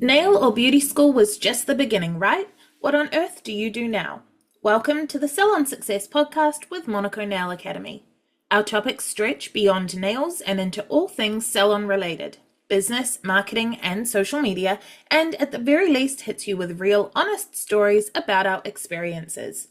Nail or beauty school was just the beginning, right? What on earth do you do now? Welcome to the Salon Success podcast with Monaco Nail Academy. Our topics stretch beyond nails and into all things salon related, business, marketing, and social media, and at the very least hits you with real, honest stories about our experiences.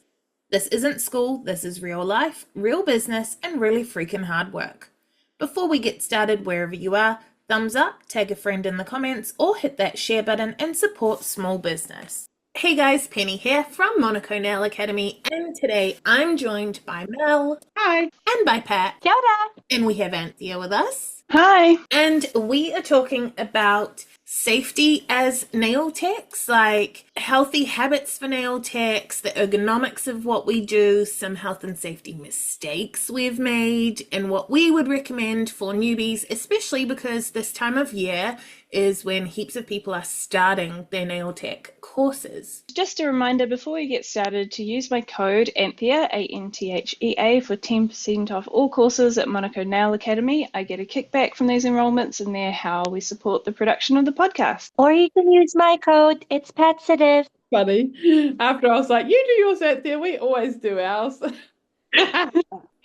This isn't school, this is real life, real business, and really freaking hard work. Before we get started wherever you are, thumbs up, tag a friend in the comments, or hit that share button and support small business. Hey guys, Penny here from Monaco Nail Academy, and today I'm joined by Mel. Hi. And by Pat. Kia ora. And we have Anthea with us. Hi. And we are talking about safety as nail techs, like healthy habits for nail techs, the ergonomics of what we do, some health and safety mistakes we've made, and what we would recommend for newbies, especially because this time of year is when heaps of people are starting their nail tech courses. Just a reminder before we get started to use my code ANTHEA, ANTHEA, for 10% off all courses at Monaco Nail Academy. I get a kickback from these enrollments, and they're how we support the production of the podcast. Or you can use my code. It's Patsative. Funny. After I was like, you do yours out there, we always do ours.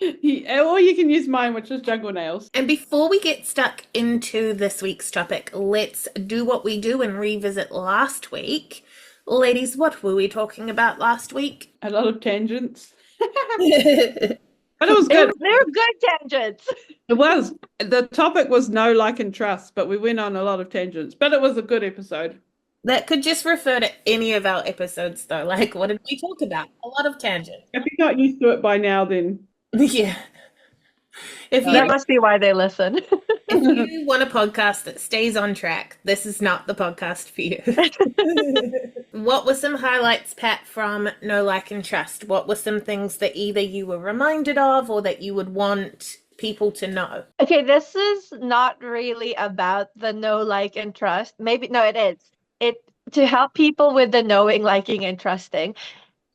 Or you can use mine, which is Jungle Nails. And before we get stuck into this week's topic, let's do what we do and revisit last week. Ladies, what were we talking about last week? A lot of tangents. But it was good. They were good tangents. It was. The topic was know, like, and trust, but we went on a lot of tangents. But it was a good episode. That could just refer to any of our episodes, though. Like, what did we talk about? A lot of tangents. If you're not used to it by now, then... Yeah. That must be why they listen. If you want a podcast that stays on track, this is not the podcast for you. What were some highlights, Pat, from Know, Like, and Trust? What were some things that either you were reminded of or that you would want people to know? Okay, this is not really about the know, like, and trust. Maybe, no, it is. It to help people with the knowing, liking, and trusting.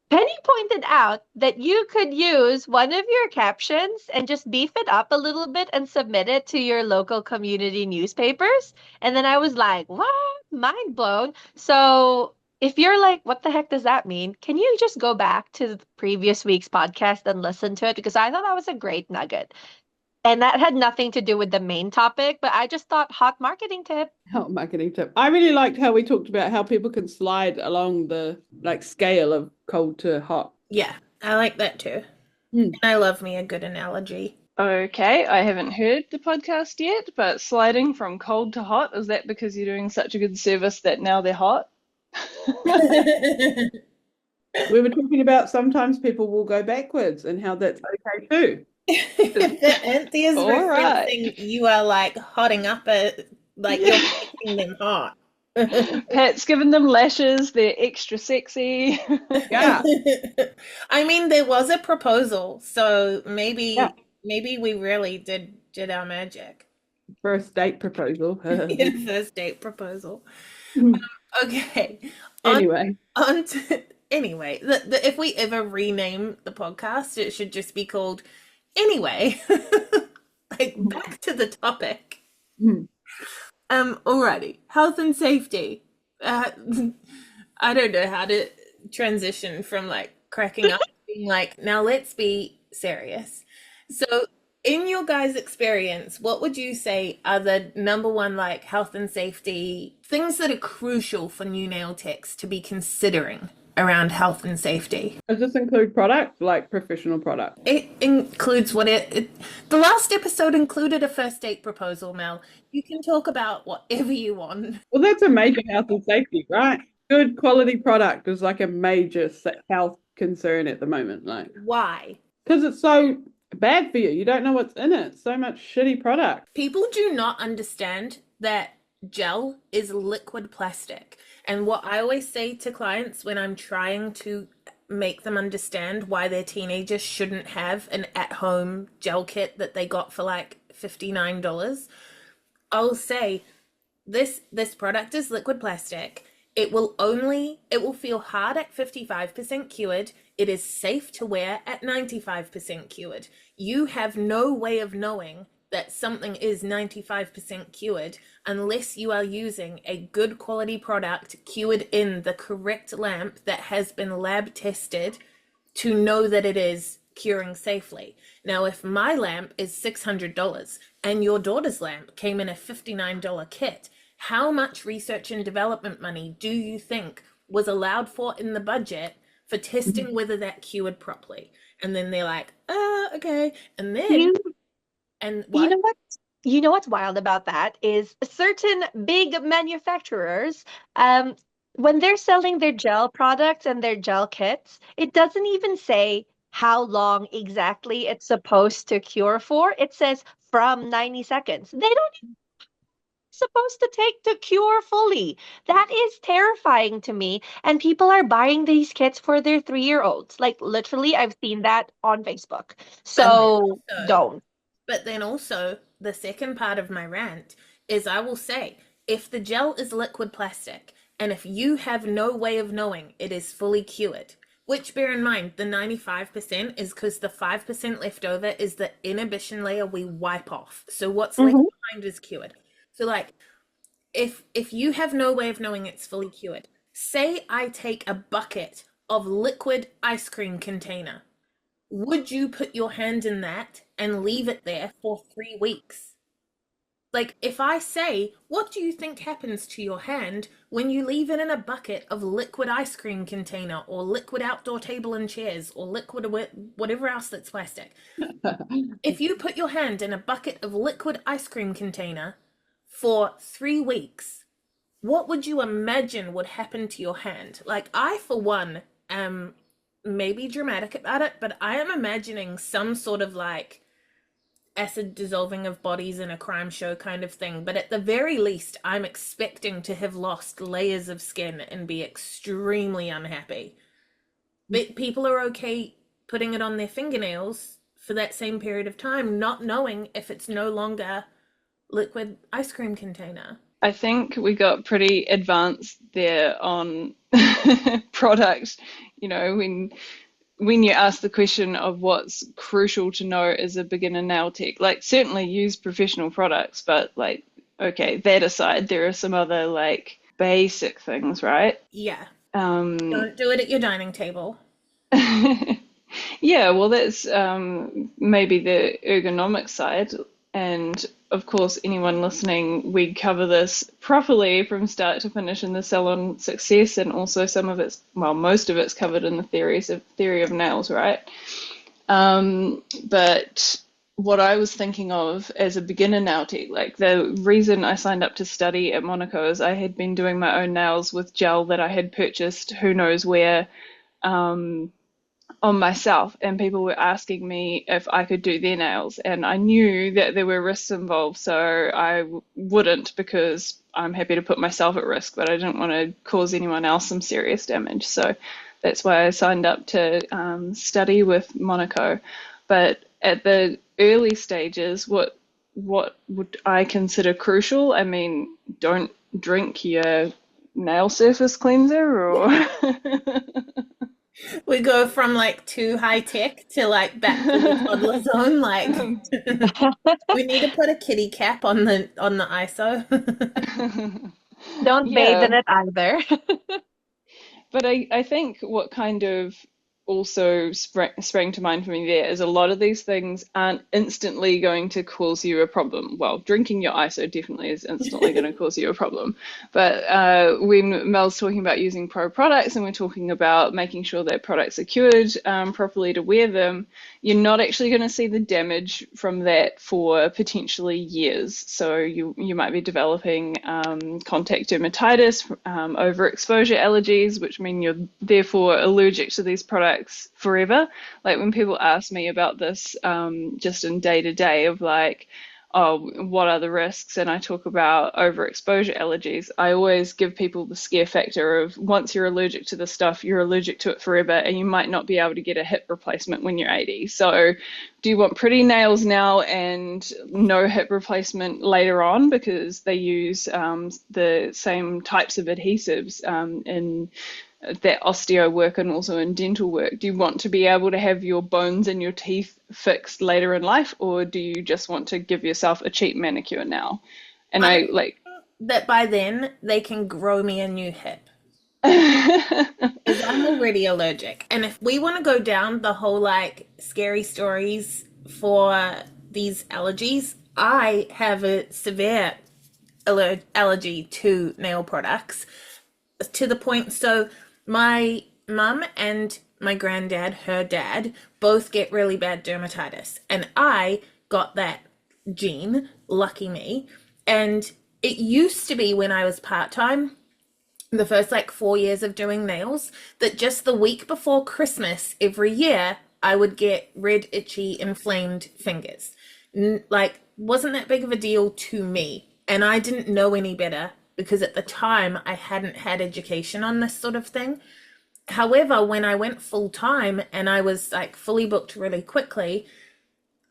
Penny pointed out that you could use one of your captions and just beef it up a little bit and submit it to your local community newspapers. And then I was like, what? Mind blown. So if you're like, what the heck does that mean? Can you just go back to the previous week's podcast and listen to it? Because I thought that was a great nugget. And that had nothing to do with the main topic, but I just thought hot marketing tip. Hot marketing tip. I really liked how we talked about how people can slide along the scale of cold to hot. Yeah, I like that too. And I love me a good analogy. Okay, I haven't heard the podcast yet, but sliding from cold to hot, is that because you're doing such a good service that now they're hot? We were talking about sometimes people will go backwards and how that's okay too. Anthea's referencing you are like hotting up like you're making them hot. Pat's giving them lashes, they're extra sexy. Yeah. I mean, there was a proposal, so maybe we really did our magic. First date proposal. First date proposal. Okay. Anyway. Anyway, if we ever rename the podcast, it should just be called Anyway. Like, back to the topic. Alrighty. Health and safety. I don't know how to transition from like cracking up to being like, now let's be serious. So in your guys' experience, what would you say are the number one like health and safety things that are crucial for new nail techs to be considering around health and safety? Does this include product, like professional product? It includes the last episode included a first date proposal, Mel. You can talk about whatever you want. Well, that's a major health and safety, right? Good quality product is like a major health concern at the moment. Like, why? Because it's so bad for you. You don't know what's in it. So much shitty product. People do not understand that gel is liquid plastic. And what I always say to clients when I'm trying to make them understand why their teenagers shouldn't have an at-home gel kit that they got for like $59, I'll say, this product is liquid plastic. It will feel hard at 55% cured. It is safe to wear at 95% cured. You have no way of knowing that something is 95% cured unless you are using a good quality product cured in the correct lamp that has been lab tested to know that it is curing safely. Now, if my lamp is $600 and your daughter's lamp came in a $59 kit, how much research and development money do you think was allowed for in the budget for testing whether that cured properly? And then they're like, okay. And then, You and you what? know what? You know what's wild about that is certain big manufacturers, um, when they're selling their gel products and their gel kits, it doesn't even say how long exactly it's supposed to cure for. It says from 90 seconds. They don't supposed to take to cure fully. That is terrifying to me. And people are buying these kits for their 3-year-olds. Like literally, I've seen that on Facebook. And then So also, don't. but then also, the second part of my rant is I will say, if the gel is liquid plastic, and if you have no way of knowing it is fully cured, which bear in mind, the 95% is because the 5% left over is the inhibition layer we wipe off. So what's left Mhm. behind is cured. So like, if you have no way of knowing it's fully cured, say I take a bucket of liquid ice cream container, would you put your hand in that and leave it there for 3 weeks? Like, if I say, what do you think happens to your hand when you leave it in a bucket of liquid ice cream container or liquid outdoor table and chairs or liquid whatever else that's plastic? If you put your hand in a bucket of liquid ice cream container for 3 weeks, what would you imagine would happen to your hand? Like, I, for one, am maybe dramatic about it, but I am imagining some sort of like acid dissolving of bodies in a crime show kind of thing. But at the very least, I'm expecting to have lost layers of skin and be extremely unhappy. But people are okay putting it on their fingernails for that same period of time, not knowing if it's no longer liquid ice cream container. I think we got pretty advanced there on product, when you ask the question of what's crucial to know as a beginner nail tech, like certainly use professional products, but like, okay, that aside, there are some other like basic things, right? Yeah. Um, Don't do it at your dining table. yeah, well, that's maybe the ergonomic side. And of course, anyone listening, we cover this properly from start to finish in the Salon Success, and also some of it's, well, most of it's covered in the theory of nails, right? But what I was thinking of as a beginner nail tech, like the reason I signed up to study at Monaco is I had been doing my own nails with gel that I had purchased, who knows where, on myself, and people were asking me if I could do their nails, and I knew that there were risks involved, so I wouldn't, because I'm happy to put myself at risk, but I didn't want to cause anyone else some serious damage. So that's why I signed up to study with Monaco. But at the early stages, what would I consider crucial? I mean, don't drink your nail surface cleanser, or We go from like too high tech to like back to the toddler zone. Like we need to put a kitty cap on the ISO. Don't bathe yeah. in it either. But I think what kind of also sprang to mind for me there is a lot of these things aren't instantly going to cause you a problem. Well, drinking your ISO definitely is instantly going to cause you a problem. But when Mel's talking about using pro products, and we're talking about making sure that products are cured properly to wear them, you're not actually going to see the damage from that for potentially years. So you might be developing contact dermatitis, overexposure allergies, which mean you're therefore allergic to these products forever. Like when people ask me about this, just in day to day of like, oh, what are the risks? And I talk about overexposure allergies. I always give people the scare factor of once you're allergic to the stuff, you're allergic to it forever, and you might not be able to get a hip replacement when you're 80. So do you want pretty nails now and no hip replacement later on because they use the same types of adhesives in that osteo work and also in dental work, do you want to be able to have your bones and your teeth fixed later in life, or do you just want to give yourself a cheap manicure now? And I I think like, that by then they can grow me a new hip. yeah, Because I'm already allergic. And if we want to go down the whole like scary stories for these allergies, I have a severe allergy to nail products to the point. So my mum and my granddad, her dad, both get really bad dermatitis. And I got that gene, lucky me. And it used to be when I was part-time, the first like 4 years of doing nails, that just the week before Christmas every year I would get red, itchy, inflamed fingers. Like, wasn't that big of a deal to me, and I didn't know any better because at the time I hadn't had education on this sort of thing. However, when I went full time and I was like fully booked really quickly,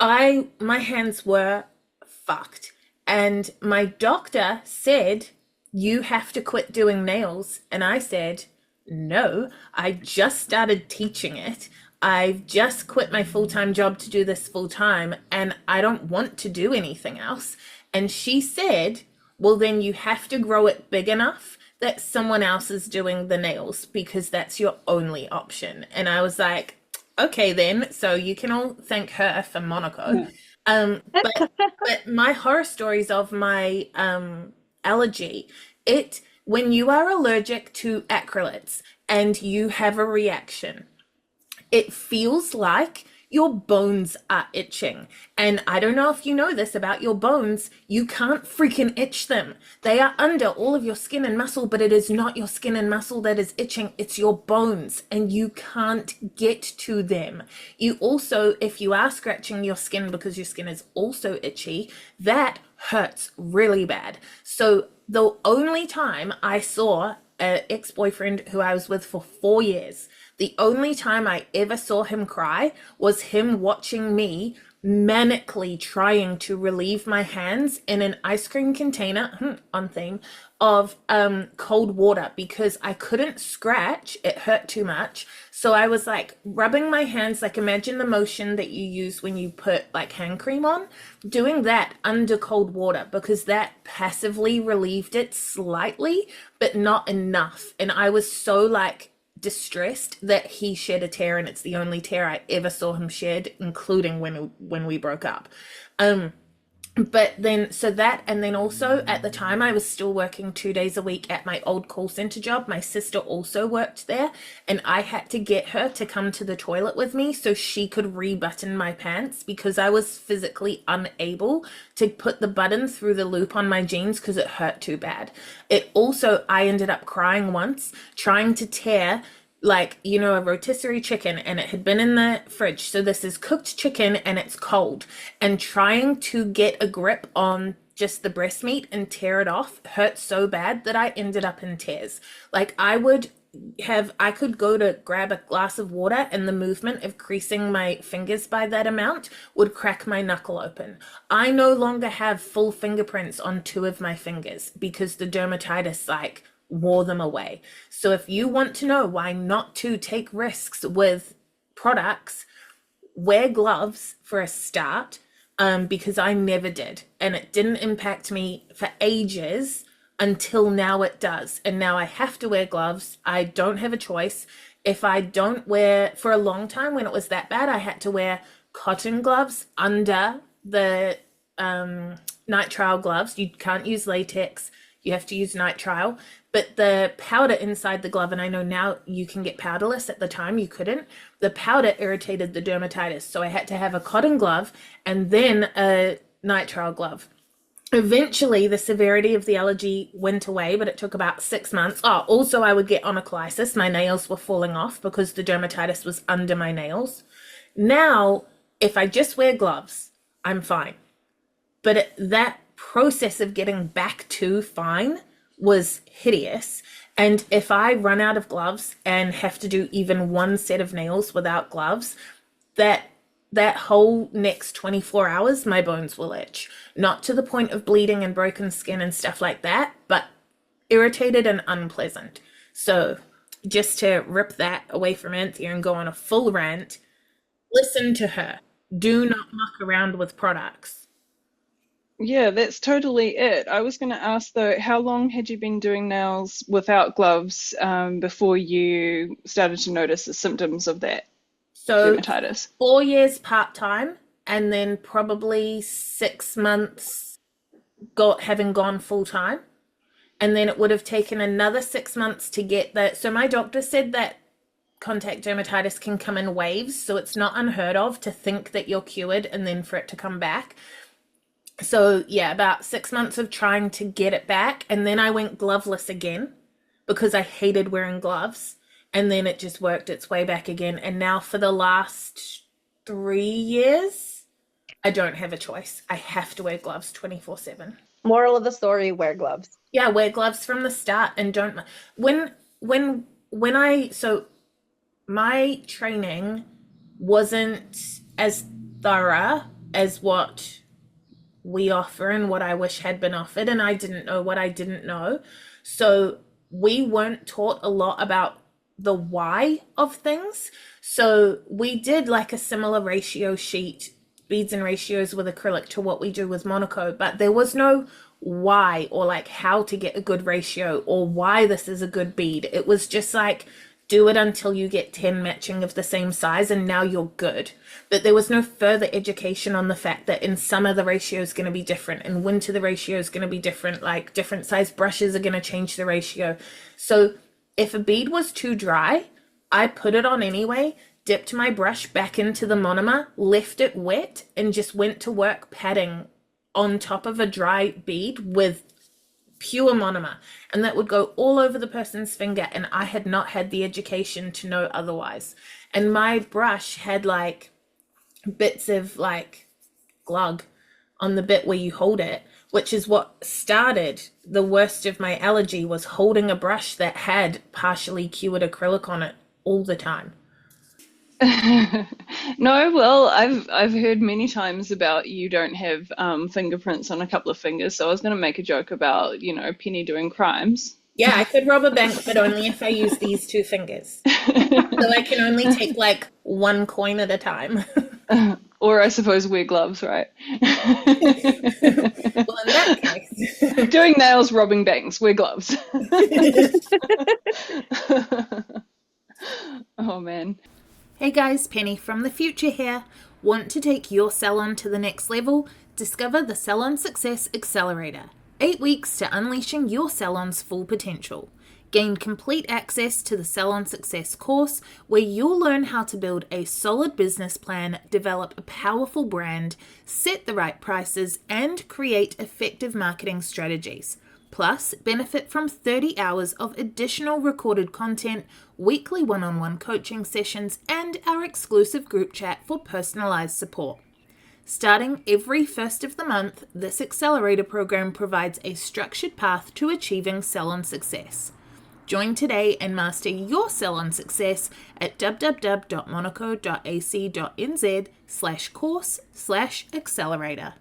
my hands were fucked. And my doctor said, "You have to quit doing nails." And I said, "No, I just started teaching it. I've just quit my full-time job to do this full time, and I don't want to do anything else." And she said, "Well, then you have to grow it big enough that someone else is doing the nails because that's your only option." And I was like, okay, then. So you can all thank her for Monaco. But my horror stories of my allergy, when you are allergic to acrylates and you have a reaction, it feels like your bones are itching. And I don't know if you know this about your bones, you can't freaking itch them. They are under all of your skin and muscle, but it is not your skin and muscle that is itching, it's your bones, and you can't get to them. You also, if you are scratching your skin because your skin is also itchy, that hurts really bad. So the only time I saw an ex-boyfriend who I was with for 4 years, the only time I ever saw him cry was him watching me manically trying to relieve my hands in an ice cream container, on theme, of cold water because I couldn't scratch. It hurt too much. So I was like rubbing my hands, like imagine the motion that you use when you put like hand cream on, doing that under cold water because that passively relieved it slightly, but not enough. And I was so like distressed that he shed a tear, and it's the only tear I ever saw him shed, including when we broke up. But then, so that, and then also at the time I was still working 2 days a week at my old call center job. My sister also worked there, and I had to get her to come to the toilet with me so she could rebutton my pants because I was physically unable to put the button through the loop on my jeans because it hurt too bad. It also, I ended up crying once trying to tear like, a rotisserie chicken, and it had been in the fridge. So this is cooked chicken and it's cold, and trying to get a grip on just the breast meat and tear it off hurt so bad that I ended up in tears. Like I could go to grab a glass of water and the movement of creasing my fingers by that amount would crack my knuckle open. I no longer have full fingerprints on 2 of my fingers because the dermatitis wore them away. So if you want to know why not to take risks with products, wear gloves for a start, because I never did, and it didn't impact me for ages until now it does. And now I have to wear gloves. I don't have a choice. If I don't wear, for a long time when it was that bad, I had to wear cotton gloves under the nitrile gloves. You can't use latex. You have to use nitrile. But the powder inside the glove, and I know now you can get powderless, at the time you couldn't, the powder irritated the dermatitis. So I had to have a cotton glove and then a nitrile glove. Eventually, the severity of the allergy went away, but it took about 6 months. Oh, also I would get onycholysis. My nails were falling off because the dermatitis was under my nails. Now, if I just wear gloves, I'm fine. But that process of getting back to fine was hideous. And if I run out of gloves and have to do even one set of nails without gloves, that whole next 24 hours, my bones will itch. Not to the point of bleeding and broken skin and stuff like that, but irritated and unpleasant. So just to rip that away from Anthea and go on a full rant, listen to her. Do not muck around with products. Yeah, that's totally it. I was going to ask though, how long had you been doing nails without gloves before you started to notice the symptoms of that So dermatitis? 4 years part-time, and then probably 6 months having gone full-time. And then it would have taken another 6 months to get that. So my doctor said that contact dermatitis can come in waves, so it's not unheard of to think that you're cured and then for it to come back. So yeah, about 6 months of trying to get it back, and then I went gloveless again because I hated wearing gloves, and then it just worked its way back again. And now for the last 3 years, I don't have a choice. I have to wear gloves 24/7. Moral of the story, wear gloves. Yeah, wear gloves from the start, and don't when I so my training wasn't as thorough as what we offer and what I wish had been offered, and I didn't know what I didn't know. So we weren't taught a lot about the why of things. So we did like a similar ratio sheet, beads and ratios with acrylic to what we do with Monaco, but there was no why or like how to get a good ratio or why this is a good bead. It was just like, do it until you get 10 matching of the same size and now you're good. But there was no further education on the fact that in summer the ratio is going to be different, in winter the ratio is going to be different, like different size brushes are going to change the ratio. So if a bead was too dry, I put it on anyway, dipped my brush back into the monomer, left it wet, and just went to work patting on top of a dry bead with pure monomer, and that would go all over the person's finger, and I had not had the education to know otherwise. And my brush had like bits of like glug on the bit where you hold it, which is what started the worst of my allergy, was holding a brush that had partially cured acrylic on it all the time. No, well, I've heard many times about you don't have fingerprints on a couple of fingers, so I was going to make a joke about, Penny doing crimes. Yeah, I could rob a bank, but only if I use these two fingers. So I can only take like one coin at a time. Or I suppose wear gloves, right? Well, in that case. Doing nails, robbing banks, wear gloves. Oh man. Hey guys, Penny from the future here. Want to take your salon to the next level? Discover the Salon Success Accelerator. 8 weeks to unleashing your salon's full potential. Gain complete access to the Salon Success course, where you'll learn how to build a solid business plan, develop a powerful brand, set the right prices, and create effective marketing strategies. Plus, benefit from 30 hours of additional recorded content, weekly one-on-one coaching sessions, and our exclusive group chat for personalized support. Starting every first of the month, this accelerator program provides a structured path to achieving salon success. Join today and master your salon success at www.monaco.ac.nz/course/accelerator.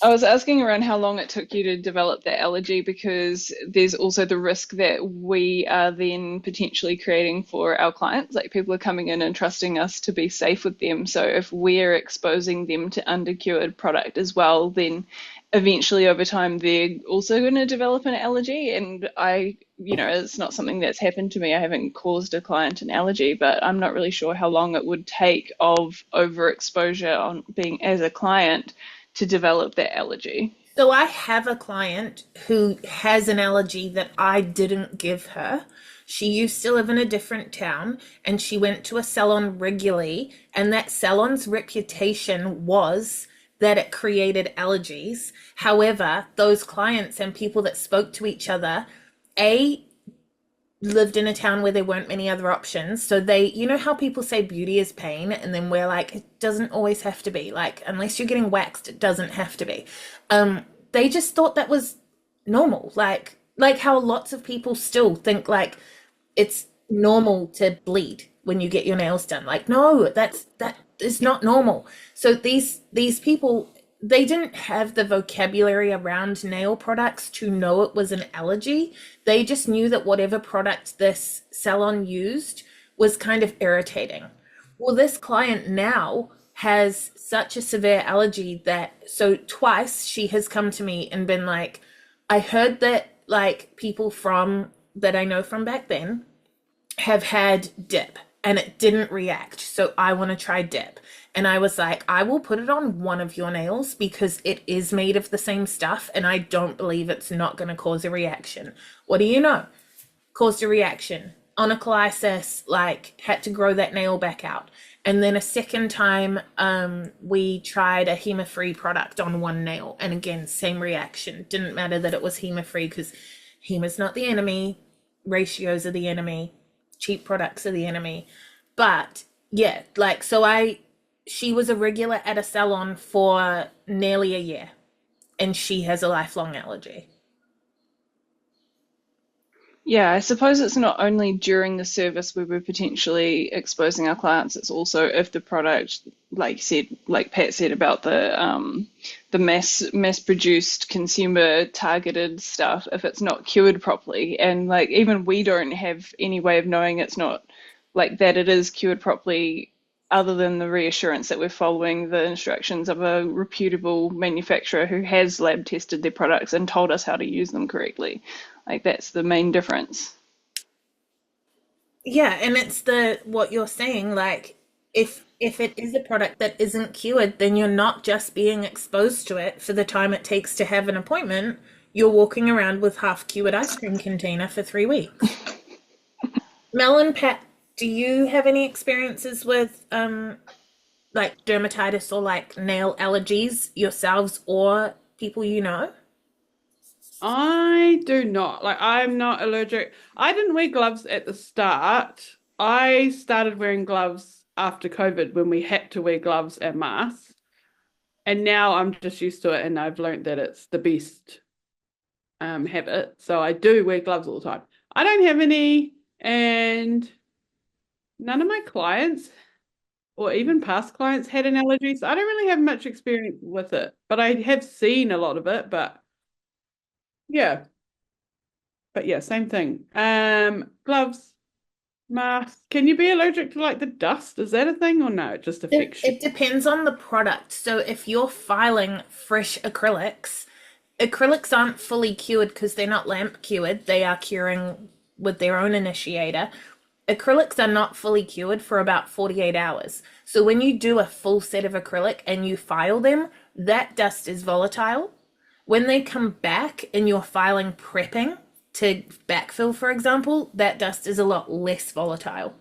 I was asking around how long it took you to develop that allergy, because there's also the risk that we are then potentially creating for our clients. Like, people are coming in and trusting us to be safe with them. So if we're exposing them to undercured product as well, then eventually over time they're also going to develop an allergy. And it's not something that's happened to me. I haven't caused a client an allergy, but I'm not really sure how long it would take of overexposure on being as a client to develop that allergy. So I have a client who has an allergy that I didn't give her. She used to live in a different town, and she went to a salon regularly, and that salon's reputation was that it created allergies. However, those clients and people that spoke to each other, lived in a town where there weren't many other options. So they, how people say beauty is pain, and then we're like, it doesn't always have to be. Like, unless you're getting waxed, it doesn't have to be. They just thought that was normal. Like how lots of people still think like it's normal to bleed when you get your nails done. Like, no, that is not normal. So these people they didn't have the vocabulary around nail products to know it was an allergy. They just knew that whatever product this salon used was kind of irritating. Well, this client now has such a severe allergy that, so twice she has come to me and been like, I heard that like people from that I know from back then have had dip and it didn't react. So I want to try dip. And I was like, I will put it on one of your nails because it is made of the same stuff and I don't believe it's not going to cause a reaction. What do you know? Caused a reaction. Onycholysis, like had to grow that nail back out. And then a second time, we tried a HEMA-free product on one nail. And again, same reaction. Didn't matter that it was HEMA-free because HEMA's not the enemy. Ratios are the enemy. Cheap products are the enemy. But yeah, like, she was a regular at a salon for nearly a year and she has a lifelong allergy. Yeah, I suppose it's not only during the service where we're potentially exposing our clients, it's also if the product, like you said, like Pat said about the mass produced consumer targeted stuff, if it's not cured properly, and like even we don't have any way of knowing it's not like that it is cured properly other than the reassurance that we're following the instructions of a reputable manufacturer who has lab tested their products and told us how to use them correctly. Like that's the main difference. Yeah, and it's what you're saying, like if it is a product that isn't cured, then you're not just being exposed to it for the time it takes to have an appointment. You're walking around with half cured ice cream container for 3 weeks. Mel and Pat, do you have any experiences with like dermatitis or like nail allergies yourselves or people you know? I do not. Like, I'm not allergic. I didn't wear gloves at the start. I started wearing gloves after COVID when we had to wear gloves and masks. And now I'm just used to it and I've learned that it's the best habit. So I do wear gloves all the time. I don't have any, and none of my clients or even past clients had an allergy. So I don't really have much experience with it, but I have seen a lot of it, yeah. But yeah, same thing. Gloves, masks. Can you be allergic to like the dust? Is that a thing or no? It just affects you. It depends on the product. So if you're filing fresh acrylics aren't fully cured because they're not lamp cured. They are curing with their own initiator. Acrylics are not fully cured for about 48 hours. So when you do a full set of acrylic and you file them, that dust is volatile. When they come back and you're filing prepping to backfill, for example, that dust is a lot less volatile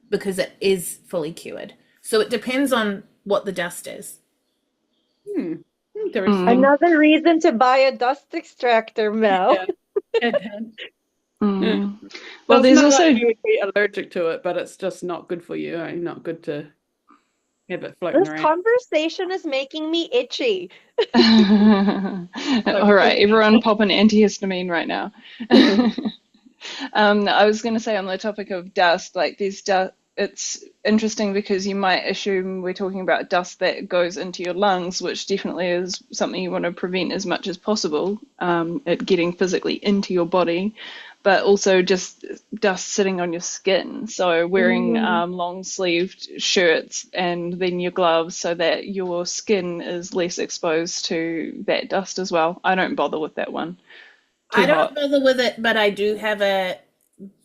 because it is fully cured. So it depends on what the dust is. Interesting. Another reason to buy a dust extractor, Mel. Yeah. Well, So there's it's not also like you would be allergic to it, but it's just not good for you. Not good to have it floating This around. conversation is making me itchy. all right, everyone pop an antihistamine right now. I was going to say on the topic of dust, like there's dust, it's interesting because you might assume we're talking about dust that goes into your lungs, which definitely is something you want to prevent as much as possible, it getting physically into your body, but also just dust sitting on your skin. So wearing long sleeved shirts and then your gloves so that your skin is less exposed to that dust as well. I don't bother with that one. Too I don't hot. bother with it, but I do have a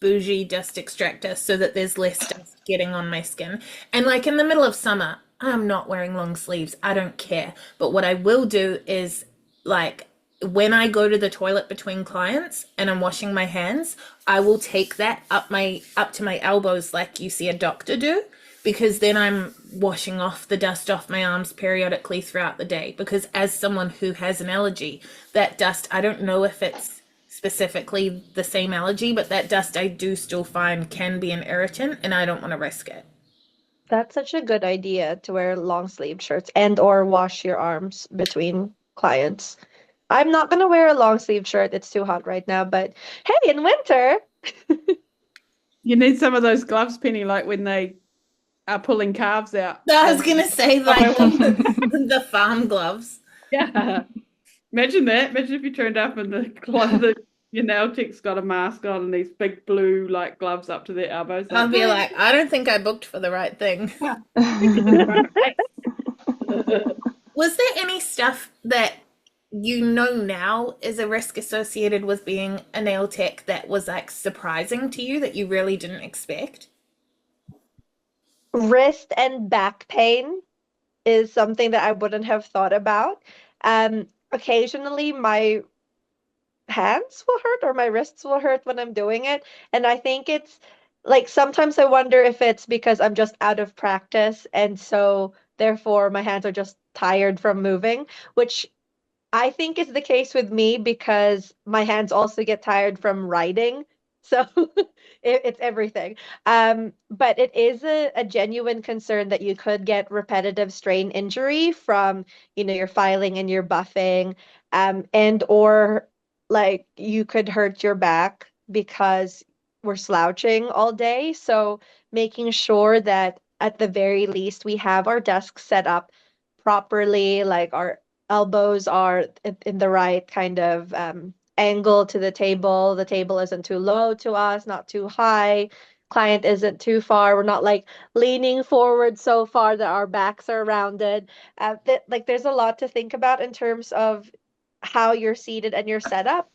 bougie dust extractor so that there's less dust getting on my skin. And like in the middle of summer, I'm not wearing long sleeves. I don't care. But what I will do is like when I go to the toilet between clients and I'm washing my hands, I will take that up to my elbows like you see a doctor do, because then I'm washing off the dust off my arms periodically throughout the day. Because as someone who has an allergy, that dust, I don't know if it's specifically the same allergy, but that dust I do still find can be an irritant and I don't want to risk it. That's such a good idea to wear long sleeve shirts and or wash your arms between clients. I'm not gonna wear a long sleeve shirt. It's too hot right now, but hey, in winter. You need some of those gloves, Penny, like when they are pulling calves out. I was gonna say like the farm gloves. Yeah. Imagine that. Imagine if you turned up and your nail tech's got a mask on and these big blue like gloves up to their elbows. I'll Like, be like, I don't think I booked for the right thing. Was there any stuff that you know now is a risk associated with being a nail tech that was like surprising to you that you really didn't expect? Wrist and back pain is something that I wouldn't have thought about. Occasionally my hands will hurt or my wrists will hurt when I'm doing it. And I think it's like sometimes I wonder if it's because I'm just out of practice and so therefore my hands are just tired from moving, which I think is the case with me because my hands also get tired from writing. So it's everything. But it is a genuine concern that you could get repetitive strain injury from, your filing and your buffing, and or like you could hurt your back because we're slouching all day. So making sure that at the very least we have our desks set up properly, like our elbows are in the right kind of angle to the table. The table isn't too low to us, not too high. Client isn't too far. We're not like leaning forward so far that our backs are rounded. Like there's a lot to think about in terms of how you're seated and your setup.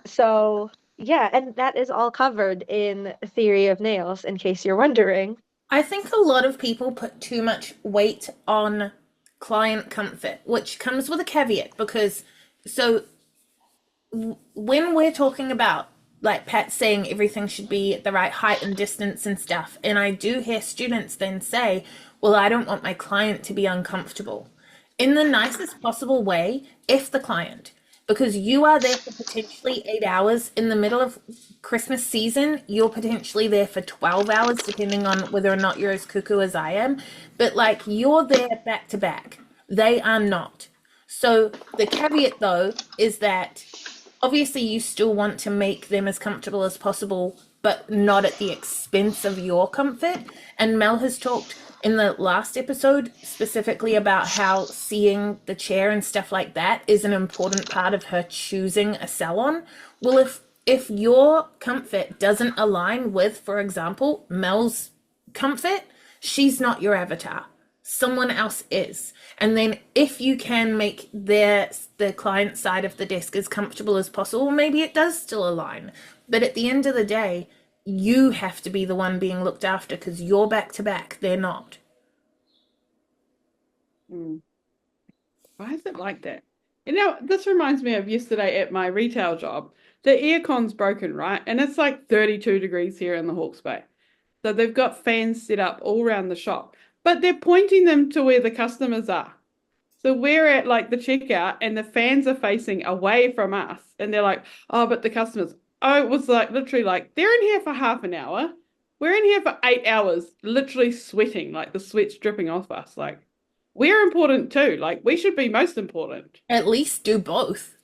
So yeah, and that is all covered in Theory of Nails, in case you're wondering. I think a lot of people put too much weight on client comfort, which comes with a caveat because so when we're talking about like Pat saying everything should be at the right height and distance and stuff, and I do hear students then say, well, I don't want my client to be uncomfortable. In the nicest possible way, if the client, because you are there for potentially 8 hours in the middle of Christmas season, you're potentially there for 12 hours, depending on whether or not you're as cuckoo as I am. But like you're there back to back, they are not. So the caveat though is that obviously you still want to make them as comfortable as possible, but not at the expense of your comfort. And Mel has talked in the last episode specifically about how seeing the chair and stuff like that is an important part of her choosing a salon. Well, if your comfort doesn't align with, for example, Mel's comfort, she's not your avatar. Someone else is. And then if you can make the client side of the desk as comfortable as possible, maybe it does still align. But at the end of the day, you have to be the one being looked after because you're back to back, they're not. Why is it like that? This reminds me of yesterday at my retail job. The aircon's broken, right? And it's like 32 degrees here in the Hawke's Bay. So they've got fans set up all around the shop, but they're pointing them to where the customers are. So we're at like the checkout and the fans are facing away from us. And they're like, oh, but the customers, oh, it was like literally like, they're in here for half an hour. We're in here for 8 hours, literally sweating, like the sweat's dripping off us. Like, we're important too. Like, we should be most important. At least do both.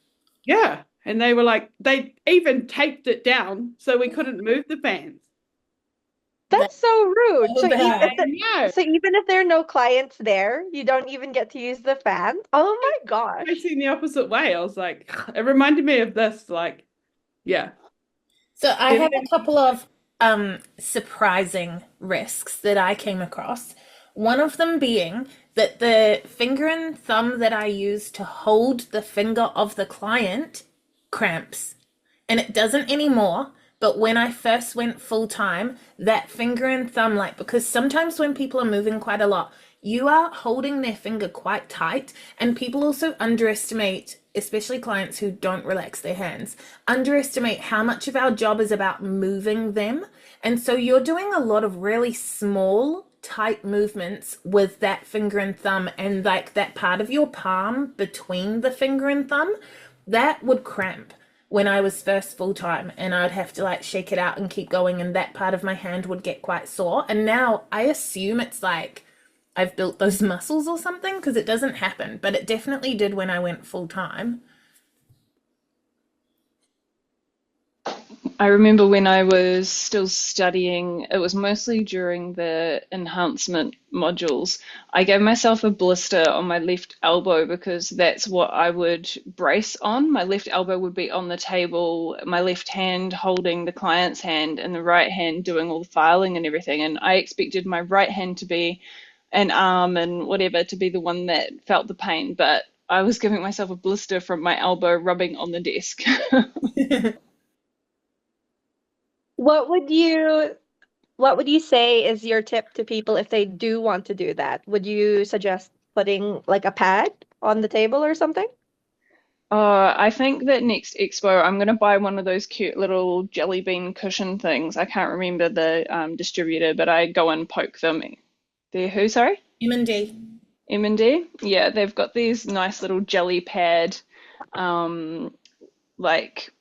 Yeah. And they were like, they even taped it down so we couldn't move the fans. That's so rude. So bad. So even if there are no clients there, you don't even get to use the fan? Oh my gosh. Facing the opposite way. I was like, it reminded me of this, like, yeah. So I have a couple of surprising risks that I came across. One of them being that the finger and thumb that I use to hold the finger of the client cramps. And it doesn't anymore. But when I first went full time, that finger and thumb, like, because sometimes when people are moving quite a lot, you are holding their finger quite tight. And people also underestimate, especially clients who don't relax their hands, underestimate how much of our job is about moving them. And so you're doing a lot of really small, tight movements with that finger and thumb, and like that part of your palm between the finger and thumb, that would cramp when I was first full-time, and I'd have to like shake it out and keep going, and that part of my hand would get quite sore. And now I assume it's like I've built those muscles or something, because it doesn't happen, but it definitely did when I went full-time. I remember when I was still studying, it was mostly during the enhancement modules. I gave myself a blister on my left elbow because that's what I would brace on. My left elbow would be on the table, my left hand holding the client's hand, and the right hand doing all the filing and everything. And I expected my right hand to be an arm and whatever to be the one that felt the pain, but I was giving myself a blister from my elbow rubbing on the desk. What would you what would you say is your tip to people if they do want to do that? Would you suggest putting like a pad on the table or something? I think that next expo I'm gonna buy one of those cute little jelly bean cushion things. I can't remember the distributor, but I go and poke them. They're who, sorry? M&D. M&D? Yeah, they've got these nice little jelly pad um like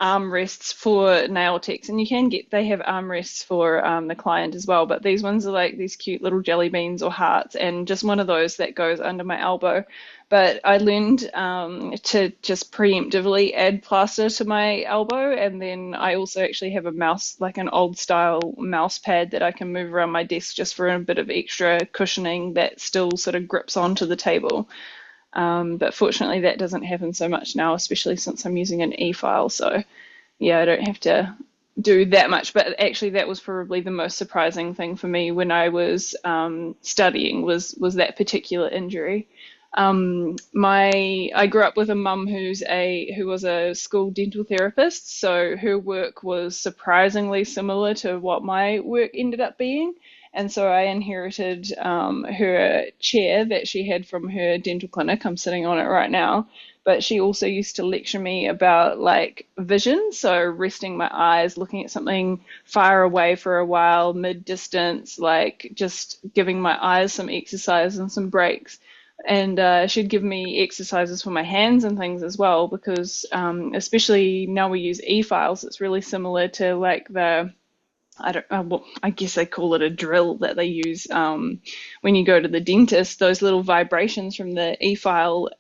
armrests for nail techs, and you can get they have armrests for the client as well. But these ones are like these cute little jelly beans or hearts, and just one of those that goes under my elbow. But I learned to just preemptively add plaster to my elbow, and then I also actually have a mouse, like an old style mouse pad that I can move around my desk just for a bit of extra cushioning that still sort of grips onto the table. But fortunately, that doesn't happen so much now, especially since I'm using an e-file. So yeah, I don't have to do that much. But actually, that was probably the most surprising thing for me when I was studying was that particular injury. My I grew up with a mum who was a school dental therapist, so her work was surprisingly similar to what my work ended up being. And so I inherited her chair that she had from her dental clinic. I'm sitting on it right now. But she also used to lecture me about like vision, so resting my eyes, looking at something far away for a while, mid distance, like just giving my eyes some exercise and some breaks. And she'd give me exercises for my hands and things as well, because especially now we use e-files, it's really similar to like the I don't well, I guess they call it a drill that they use when you go to the dentist. Those little vibrations from the e-file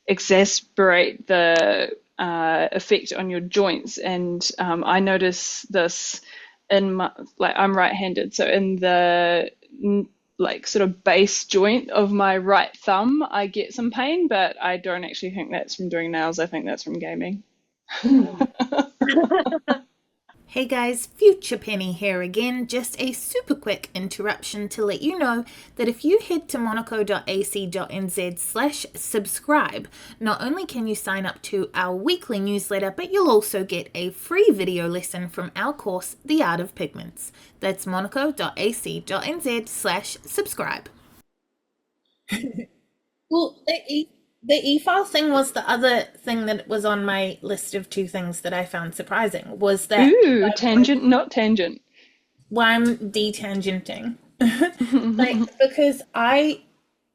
exacerbate the effect on your joints. And I notice this in my, like I'm right-handed, so in the like sort of base joint of my right thumb, I get some pain, but I don't actually think that's from doing nails. I think that's from gaming. Hey guys, Future Penny here again. Just a super quick interruption to let you know that if you head to monaco.ac.nz/subscribe, not only can you sign up to our weekly newsletter, but you'll also get a free video lesson from our course, The Art of Pigments. That's monaco.ac.nz/subscribe. Well, the e-file thing was the other thing that was on my list of two things that I found surprising was that Ooh, tangent, not tangent. why I'm detangenting. Like because I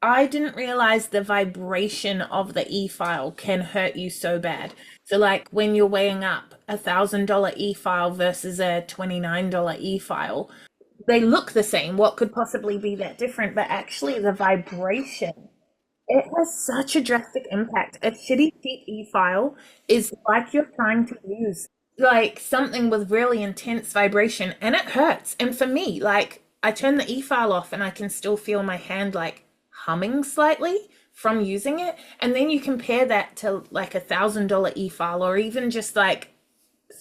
didn't realize the vibration of the e-file can hurt you so bad. So like when you're weighing up $1,000 e-file versus a $29 e-file, they look the same. What could possibly be that different? But actually the vibration, it has such a drastic impact. A shitty cheap e-file is like you're trying to use like something with really intense vibration and it hurts. And for me, like I turn the e-file off and I can still feel my hand like humming slightly from using it. And then you compare that to like $1,000 e-file or even just like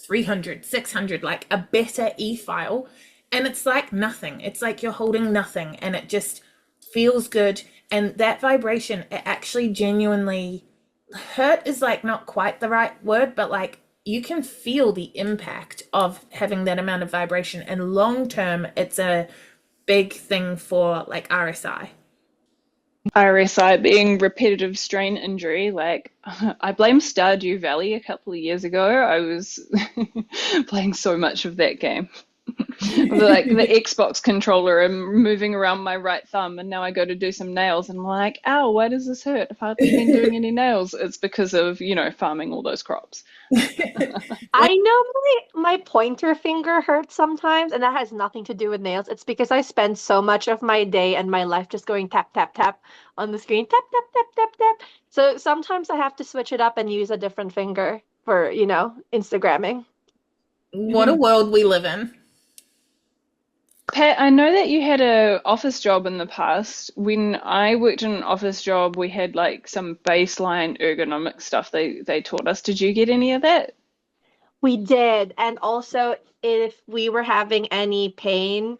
300, 600, like a better e-file. And it's like nothing. It's like you're holding nothing and it just feels good. And that vibration, it actually genuinely hurt is like not quite the right word, but like you can feel the impact of having that amount of vibration. And long term, it's a big thing for like RSI. RSI being repetitive strain injury. Like, I blame Stardew Valley a couple of years ago. I was playing so much of that game. Like the Xbox controller and moving around my right thumb, and now I go to do some nails and I'm like, ow, why does this hurt? I've hardly been doing any nails. It's because of, farming all those crops. I know my pointer finger hurts sometimes, and that has nothing to do with nails. It's because I spend so much of my day and my life just going tap, tap, tap on the screen, tap, tap, tap, tap, tap. So sometimes I have to switch it up and use a different finger for, Instagramming. What a world we live in. Pat, I know that you had a office job in the past. When I worked in an office job, we had like some baseline ergonomic stuff they taught us. Did you get any of that? We did. And also, if we were having any pain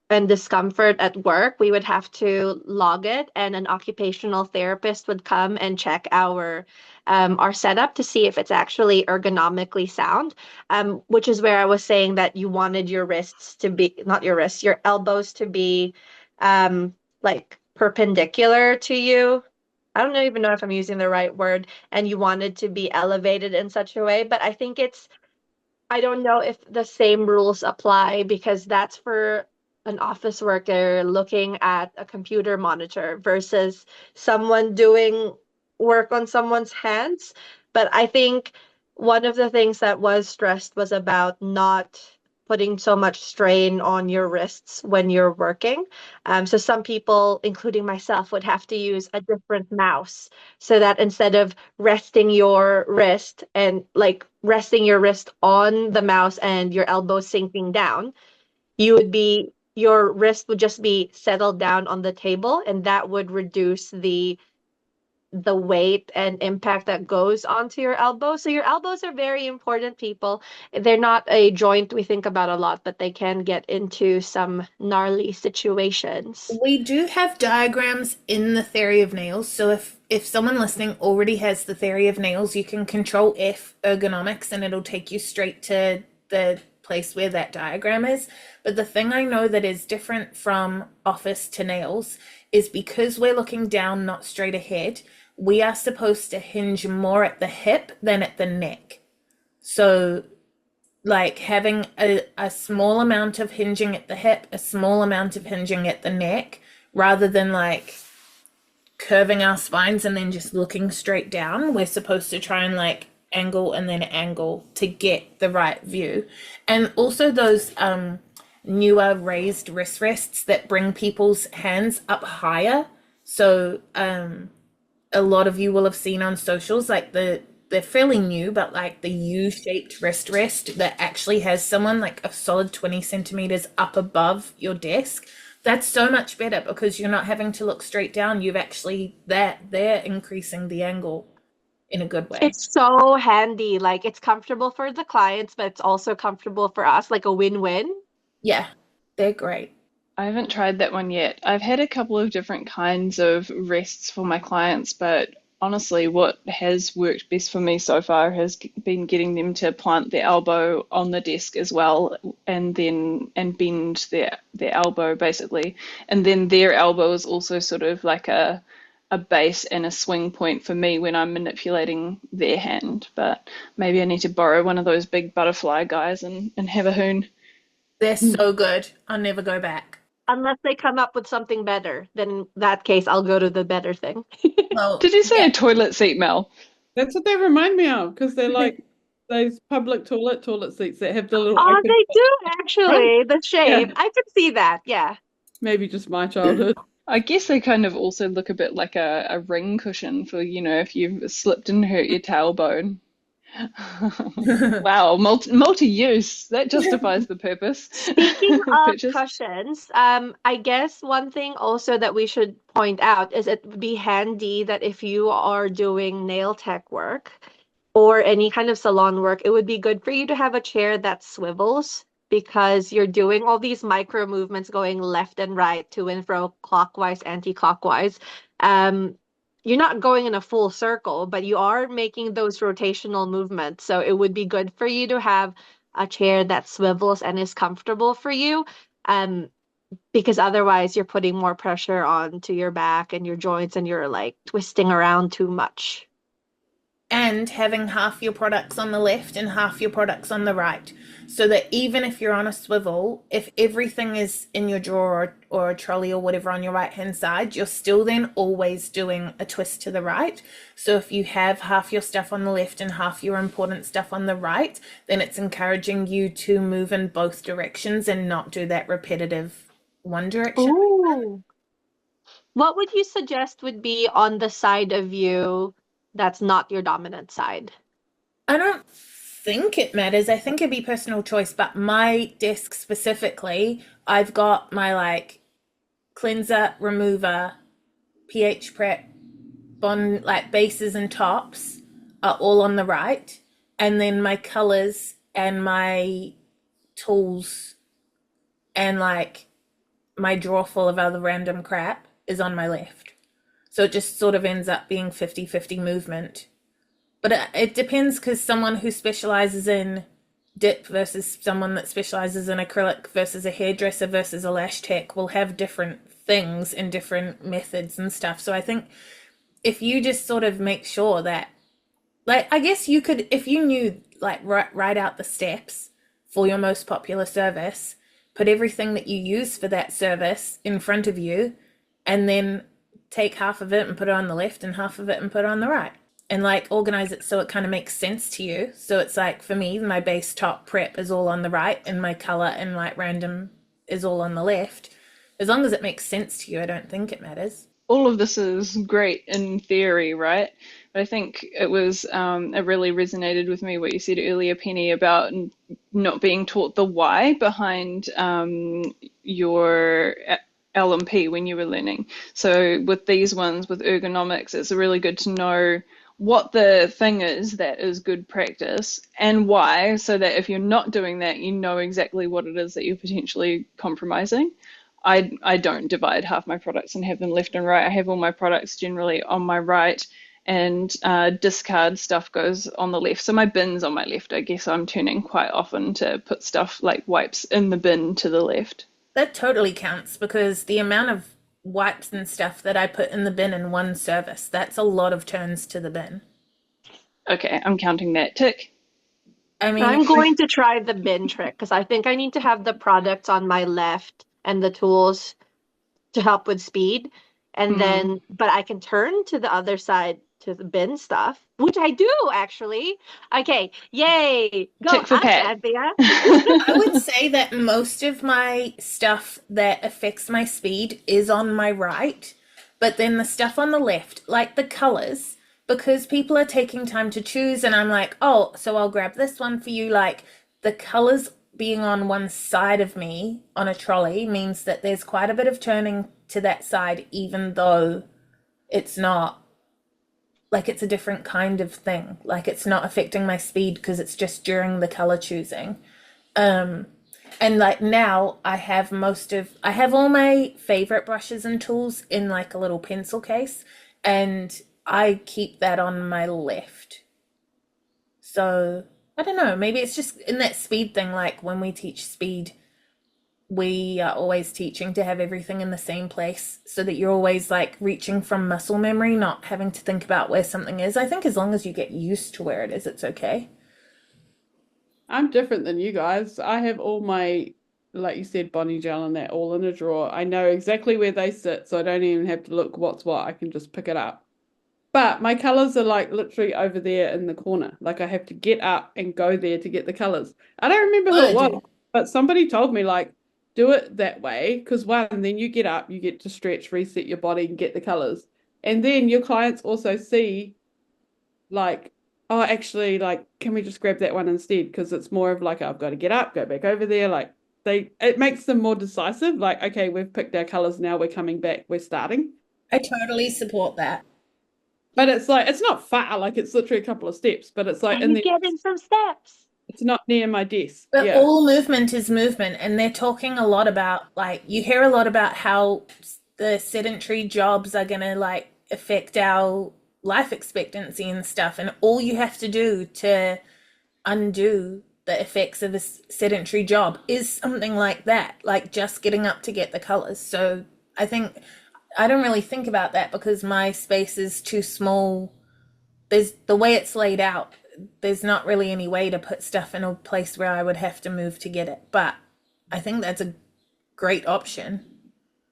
and discomfort at work, we would have to log it, and an occupational therapist would come and check our setup to see if it's actually ergonomically sound. Which is where I was saying that you wanted your wrists to be, not your wrists, your elbows to be like perpendicular to you. I don't even know if I'm using the right word, and you wanted to be elevated in such a way, but I don't know if the same rules apply because that's for an office worker looking at a computer monitor versus someone doing work on someone's hands. But I think one of the things that was stressed was about not putting so much strain on your wrists when you're working. So some people, including myself, would have to use a different mouse so that instead of resting your wrist on the mouse and your elbow sinking down, your wrist would just be settled down on the table, and that would reduce the weight and impact that goes onto your elbow. So your elbows are very important, people. They're not a joint we think about a lot, but they can get into some gnarly situations. We do have diagrams in the theory of nails. So if someone listening already has the theory of nails, you can control F ergonomics and it'll take you straight to the place where that diagram is. But the thing I know that is different from office to nails is because we're looking down, not straight ahead, we are supposed to hinge more at the hip than at the neck. So like having a small amount of hinging at the hip, a small amount of hinging at the neck, rather than like curving our spines and then just looking straight down. We're supposed to try and like angle and then angle to get the right view. And also those newer raised wrist rests that bring people's hands up higher. So a lot of you will have seen on socials like they're fairly new, but like the U-shaped wrist rest that actually has someone like a solid 20 centimeters up above your desk. That's so much better because you're not having to look straight down. You've actually they're increasing the angle in a good way. It's so handy. Like it's comfortable for the clients, but it's also comfortable for us, like a win-win. Yeah, they're great. I haven't tried that one yet. I've had a couple of different kinds of rests for my clients, but honestly, what has worked best for me so far has been getting them to plant their elbow on the desk as well, and bend their elbow basically, and then their elbow is also sort of like a base and a swing point for me when I'm manipulating their hand. But maybe I need to borrow one of those big butterfly guys and have a hoon. They're so good. I'll never go back. Unless they come up with something better, then in that case, I'll go to the better thing. Well, Did you say yeah, a toilet seat, Mel? That's what they remind me of because they're like those public toilet seats that have the little Oh, open they do front. actually. The shape. Yeah, I can see that. Yeah. maybe just my childhood. I guess they kind of also look a bit like a ring cushion for, if you've slipped and hurt your tailbone. Wow, multi-use. That justifies the purpose. Speaking of Purchase. cushions, I guess one thing also that we should point out is it would be handy that if you are doing nail tech work or any kind of salon work, it would be good for you to have a chair that swivels because you're doing all these micro movements going left and right, to and fro, clockwise, anti-clockwise. You're not going in a full circle, but you are making those rotational movements. So it would be good for you to have a chair that swivels and is comfortable for you. Because otherwise you're putting more pressure onto your back and your joints and you're like twisting around too much. and having half your products on the left and half your products on the right. So that even if you're on a swivel, if everything is in your drawer or a trolley or whatever on your right hand side, you're still then always doing a twist to the right. So if you have half your stuff on the left and half your important stuff on the right, then it's encouraging you to move in both directions and not do that repetitive one direction. Ooh. What would you suggest would be on the side of you that's not your dominant side? I don't think it matters. I think it'd be personal choice, but my desk specifically, I've got my like cleanser, remover, pH prep, bond like bases and tops are all on the right, and then my colors and my tools and like my drawer full of other random crap is on my left. So it just sort of ends up being 50-50 movement. But it depends, because someone who specializes in dip versus someone that specializes in acrylic versus a hairdresser versus a lash tech will have different things and different methods and stuff. So I think if you just sort of make sure that, like, I guess you could, if you knew, like, write out the steps for your most popular service, put everything that you use for that service in front of you, and then take half of it and put it on the left and half of it and put it on the right. And like organize it so it kind of makes sense to you. So it's like, for me, my base top prep is all on the right and my color and like random is all on the left. As long as it makes sense to you, I don't think it matters. All of this is great in theory, right? But I think it really resonated with me what you said earlier, Penny, about not being taught the why behind your LMP when you were learning. So with these ones, with ergonomics, it's really good to know what the thing is that is good practice and why, so that if you're not doing that, you know exactly what it is that you're potentially compromising. I don't divide half my products and have them left and right. I have all my products generally on my right, and discard stuff goes on the left. So my bin's on my left. I guess I'm turning quite often to put stuff like wipes in the bin to the left. That totally counts, because the amount of wipes and stuff that I put in the bin in one service, that's a lot of turns to the bin. Okay, I'm counting that. Tick. I mean, I'm going to try the bin trick because I think I need to have the products on my left and the tools to help with speed. And then, but I can turn to the other side to the bin stuff, which I do actually. Okay, yay. Go Tick for us, Pat. Anthea. I would say that most of my stuff that affects my speed is on my right, but then the stuff on the left, like the colors, because people are taking time to choose, and I'm like, oh, so I'll grab this one for you. Like, the colors being on one side of me on a trolley means that there's quite a bit of turning to that side, even though it's not, like, it's a different kind of thing. Like, it's not affecting my speed because it's just during the color choosing. And like now I have all my favorite brushes and tools in like a little pencil case, and I keep that on my left. So I don't know, maybe it's just in that speed thing. Like when we teach speed, we are always teaching to have everything in the same place so that you're always like reaching from muscle memory, not having to think about where something is. I think as long as you get used to where it is, it's okay. I'm different than you guys. I have all my, like you said, Bonnie gel and that all in a drawer. I know exactly where they sit, so I don't even have to look what's what. I can just pick it up. But my colors are like literally over there in the corner. Like I have to get up and go there to get the colors. I don't remember who it was, but somebody told me like, do it that way, because one, then you get up, you get to stretch, reset your body and get the colors. And then your clients also see like, oh, actually, like, can we just grab that one instead? Because it's more of like, I've got to get up, go back over there. Like it makes them more decisive. Like, okay, we've picked our colors now, we're coming back, we're starting. I totally support that. But it's like, it's not far, like it's literally a couple of steps, but it's like And you get in some steps. It's not near my desk. But yeah. all movement is movement, and they're talking a lot about, like, you hear a lot about how the sedentary jobs are going to like affect our life expectancy and stuff, and all you have to do to undo the effects of a sedentary job is something like that, like just getting up to get the colors. So I think I don't really think about that because my space is too small. There's the way it's laid out, there's not really any way to put stuff in a place where I would have to move to get it. But I think that's a great option.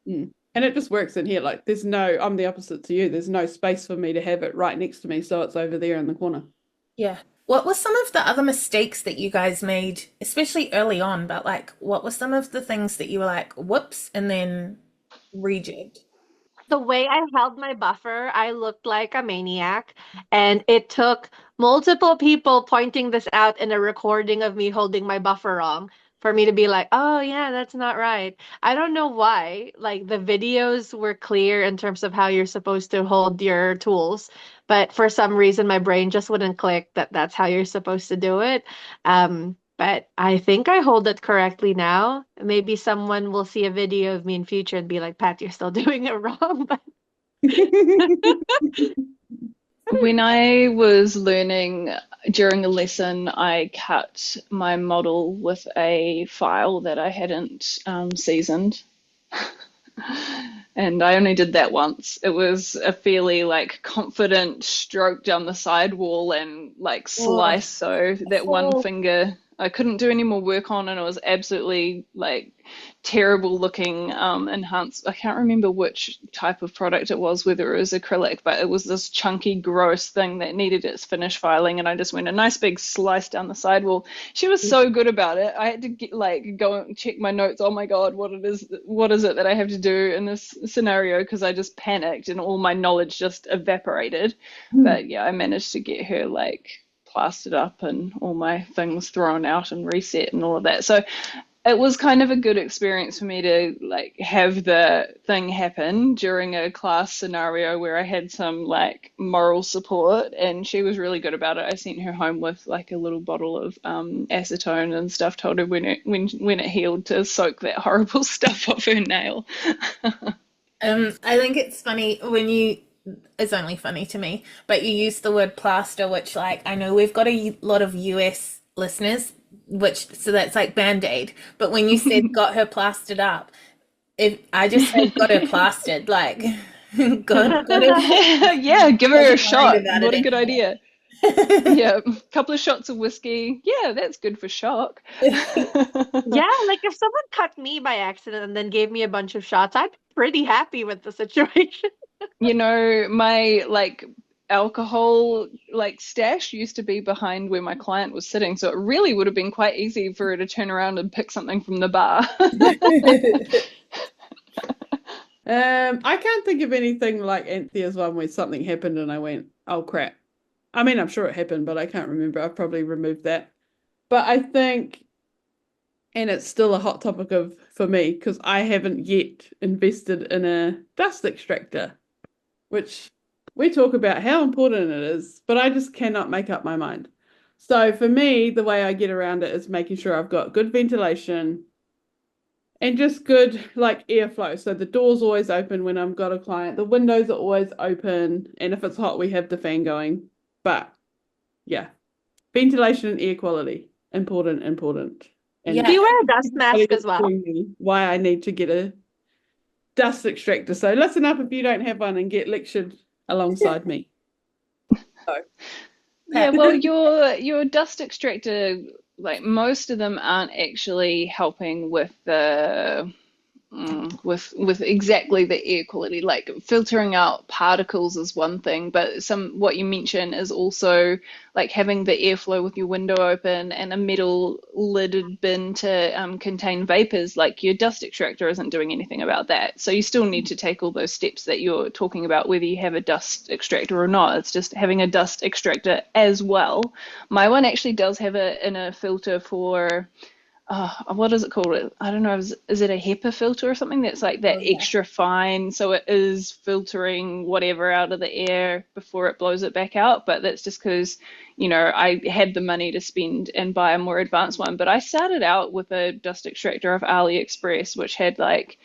And it just works in here. Like I'm the opposite to you. There's no space for me to have it right next to me. So it's over there in the corner. Yeah. What were some of the other mistakes that you guys made, especially early on? But like, what were some of the things that you were like, whoops, and then rejigged? the way I held my buffer, I looked like a maniac. And it took multiple people pointing this out in a recording of me holding my buffer wrong for me to be like, oh, yeah, that's not right. I don't know why. Like the videos were clear in terms of how you're supposed to hold your tools. But for some reason, my brain just wouldn't click that that's how you're supposed to do it. But I think I hold it correctly now. Maybe someone will see a video of me in future and be like, Pat, you're still doing it wrong. But When I was learning during a lesson, I cut my model with a file that I hadn't seasoned. And I only did that once. It was a fairly like confident stroke down the sidewall and like slice, so that one finger I couldn't do any more work on, and it was absolutely like terrible looking enhanced. I can't remember which type of product it was, whether it was acrylic, but it was this chunky, gross thing that needed its finish filing, and I just went a nice big slice down the sidewall. She was so good about it. I had to get like go and check my notes. Oh my God, what is it that I have to do in this scenario? Because I just panicked and all my knowledge just evaporated. But yeah, I managed to get her like plastered up and all my things thrown out and reset and all of that. So it was kind of a good experience for me to like have the thing happen during a class scenario where I had some like moral support, and she was really good about it. I sent her home with like a little bottle of acetone and stuff, told her when it healed to soak that horrible stuff off her nail. I think it's funny when it's only funny to me, but you use the word plaster, which like I know we've got a lot of US listeners, so that's like Band-Aid. But when you said got her plastered up, if I just said got her plastered, like got her Yeah, give her a shot. about What it a good anymore. idea. Yeah, a couple of shots of whiskey. Yeah, that's good for shock. yeah, like if someone cut me by accident and then gave me a bunch of shots, I'd be pretty happy with the situation. You know, my like alcohol like stash used to be behind where my client was sitting, so it really would have been quite easy for her to turn around and pick something from the bar. I can't think of anything like Anthea's one where something happened and I went, oh crap. I mean, I'm sure it happened, but I can't remember. I've probably removed that. But I think, and it's still a hot topic for me, because I haven't yet invested in a dust extractor, which we talk about how important it is, but I just cannot make up my mind. So for me, the way I get around it is making sure I've got good ventilation and just good like airflow. So the door's always open when I've got a client. The windows are always open. And if it's hot, we have the fan going. But yeah, ventilation and air quality, important. And Yeah. Do you wear a dust mask as well? why I need to get a dust extractor. So listen up if you don't have one and get lectured alongside me. So, Yeah, well, your dust extractor, like most of them aren't actually helping with the with exactly the air quality. Like filtering out particles is one thing, but what you mention is also like having the airflow with your window open and a metal lidded bin to contain vapors. Like your dust extractor isn't doing anything about that. So you still need to take all those steps that you're talking about, whether you have a dust extractor or not. It's just having a dust extractor as well. My one actually does have a inner filter for what is it called? I don't know. Is it a HEPA filter or something that's like that extra fine? So it is filtering whatever out of the air before it blows it back out. But that's just because, I had the money to spend and buy a more advanced one. But I started out with a dust extractor of AliExpress, which had like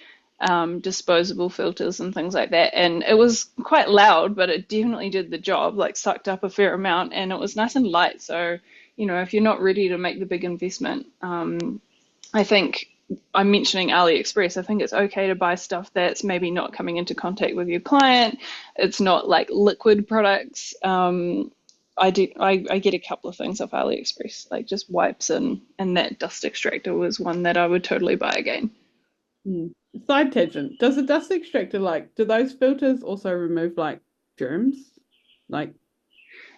disposable filters and things like that. And it was quite loud, but it definitely did the job, like sucked up a fair amount, and it was nice and light. So if you're not ready to make the big investment, I think I'm mentioning AliExpress. I think it's okay to buy stuff that's maybe not coming into contact with your client. It's not like liquid products. I get a couple of things off AliExpress, like just wipes and that dust extractor was one that I would totally buy again. Side tangent. Does a dust extractor do those filters also remove like germs? Like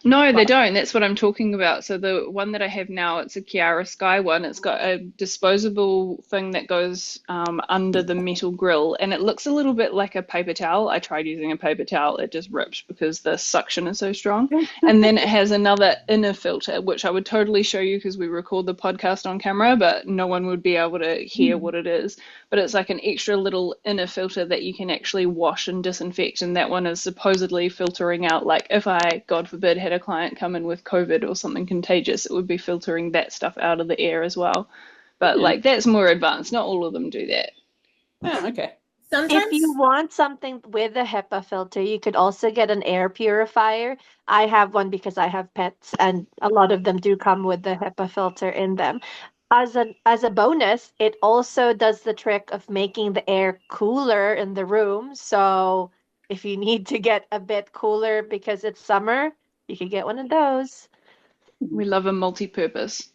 No, they don't. That's what I'm talking about. So the one that I have now, it's a Chiara Sky one. It's got a disposable thing that goes under the metal grill, and it looks a little bit like a paper towel. I tried using a paper towel. It just ripped because the suction is so strong. And then it has another inner filter, which I would totally show you because we record the podcast on camera, but no one would be able to hear what it is. But it's like an extra little inner filter that you can actually wash and disinfect. And that one is supposedly filtering out, like if I, God forbid, had a client come in with COVID or something contagious, it would be filtering that stuff out of the air as well. But like that's more advanced. Not all of them do that. Oh, okay. If you want something with a HEPA filter, you could also get an air purifier. I have one because I have pets, and a lot of them do come with the HEPA filter in them. As a bonus, it also does the trick of making the air cooler in the room. So if you need to get a bit cooler because it's summer, you can get one of those. We love a multi-purpose.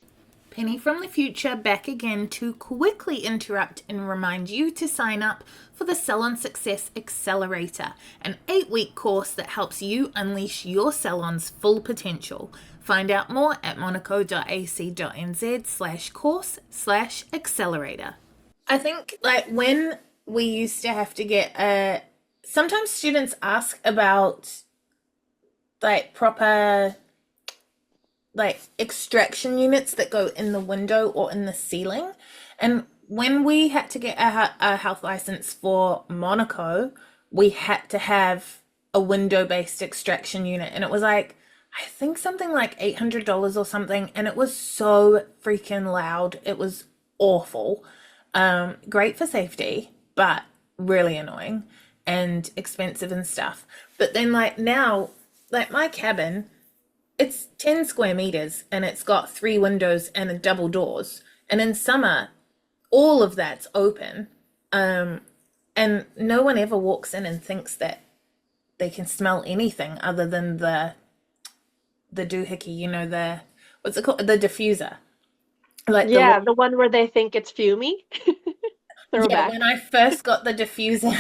Penny from the future back again to quickly interrupt and remind you to sign up for the Salon Success Accelerator, an 8-week course that helps you unleash your salon's full potential. Find out more at monaco.ac.nz/course/accelerator. I think like when we used to have to get sometimes students ask about like proper like extraction units that go in the window or in the ceiling. And when we had to get a health license for Monaco, we had to have a window-based extraction unit. And it was like, I think something like $800 or something. And it was so freaking loud. It was awful. Great for safety, but really annoying and expensive and stuff. But then like now, like my cabin, it's 10 square meters and it's got 3 windows and double doors. And in summer, all of that's open. And no one ever walks in and thinks that they can smell anything other than the doohickey, you know, what's it called? The diffuser. Like the one where they think it's fumey. Yeah, when I first got the diffuser,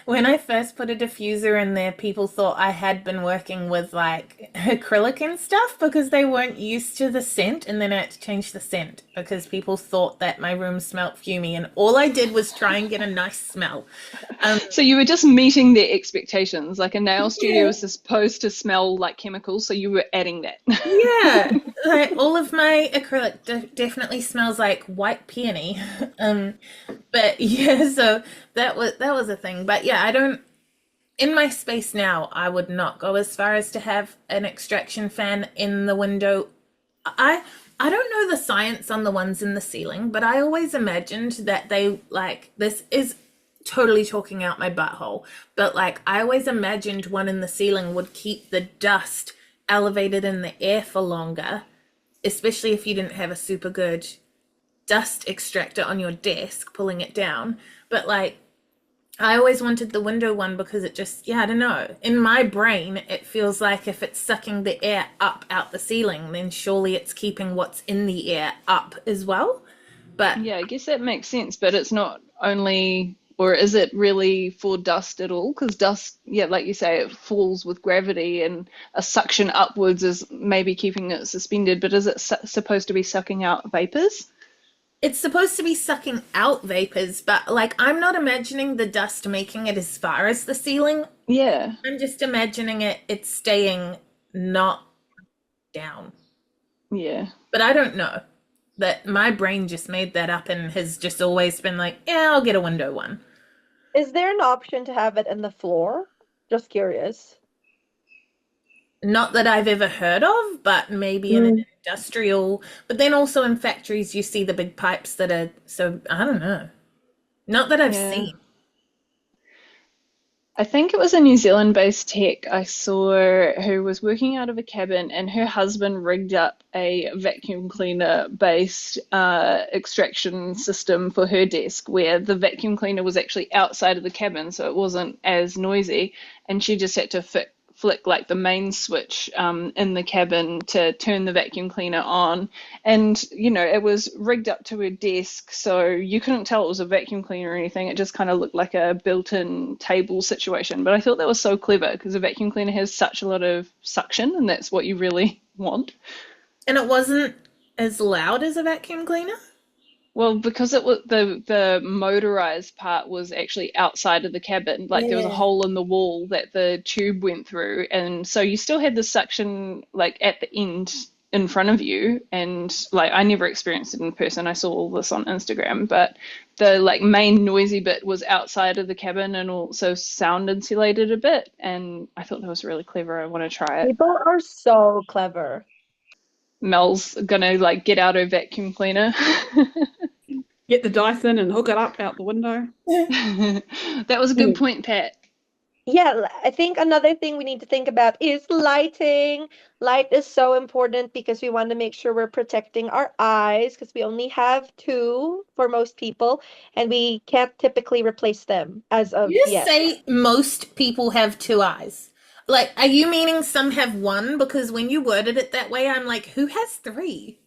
when I first put a diffuser in there, people thought I had been working with like acrylic and stuff because they weren't used to the scent, and then I had to change the scent because people thought that my room smelled fumey, and all I did was try and get a nice smell. So you were just meeting their expectations. Like a nail studio is supposed to smell like chemicals, so you were adding that. Yeah, like all of my acrylic definitely smells like white peony. But yeah, so that was a thing. But yeah, I don't, in my space now, I would not go as far as to have an extraction fan in the window. I don't know the science on the ones in the ceiling, but I always imagined that they, like, this is totally talking out my butthole, but like I always imagined one in the ceiling would keep the dust elevated in the air for longer, especially if you didn't have a super good dust extractor on your desk pulling it down. But like I always wanted the window one because it just, yeah, I don't know, in my brain it feels like if it's sucking the air up out the ceiling, then surely it's keeping what's in the air up as well. But yeah, I guess that makes sense, but it's not only, or is it really for dust at all? Because dust, yeah, like you say, it falls with gravity, and a suction upwards is maybe keeping it suspended, but is it supposed to be sucking out vapors? It's supposed to be sucking out vapors, but like I'm not imagining the dust making it as far as the ceiling. Yeah. I'm just imagining it's staying not down. Yeah. But I don't know. That my brain just made that up and has just always been like, yeah, I'll get a window one. Is there an option to have it in the floor? Just curious. Not that I've ever heard of, but maybe in an industrial, but then also in factories you see the big pipes that are, so I don't know. Not that I've seen. I think it was a New Zealand-based tech I saw who was working out of a cabin, and her husband rigged up a vacuum cleaner-based extraction system for her desk where the vacuum cleaner was actually outside of the cabin, so it wasn't as noisy, and she just had to flick like the main switch in the cabin to turn the vacuum cleaner on. And, you know, it was rigged up to her desk, so you couldn't tell it was a vacuum cleaner or anything. It just kind of looked like a built-in table situation. But I thought that was so clever because a vacuum cleaner has such a lot of suction, and that's what you really want. And it wasn't as loud as a vacuum cleaner? Well, because it was the motorized part was actually outside of the cabin, like there was a Yeah. hole in the wall that the tube went through, and so you still had the suction like at the end in front of you, and like I never experienced it in person. I saw all this on Instagram, but the like main noisy bit was outside of the cabin and also sound insulated a bit, and I thought that was really clever. I want to try it. People are so clever. Mel's gonna like get out her vacuum cleaner. Get the Dyson and hook it up out the window. That was a good point, Pat. Yeah, I think another thing we need to think about is lighting. Light is so important because we want to make sure we're protecting our eyes because we only have two for most people, and we can't typically replace them as of You just yet. say most people have two eyes. Like, are you meaning some have one? Because when you worded it that way, I'm like, who has three?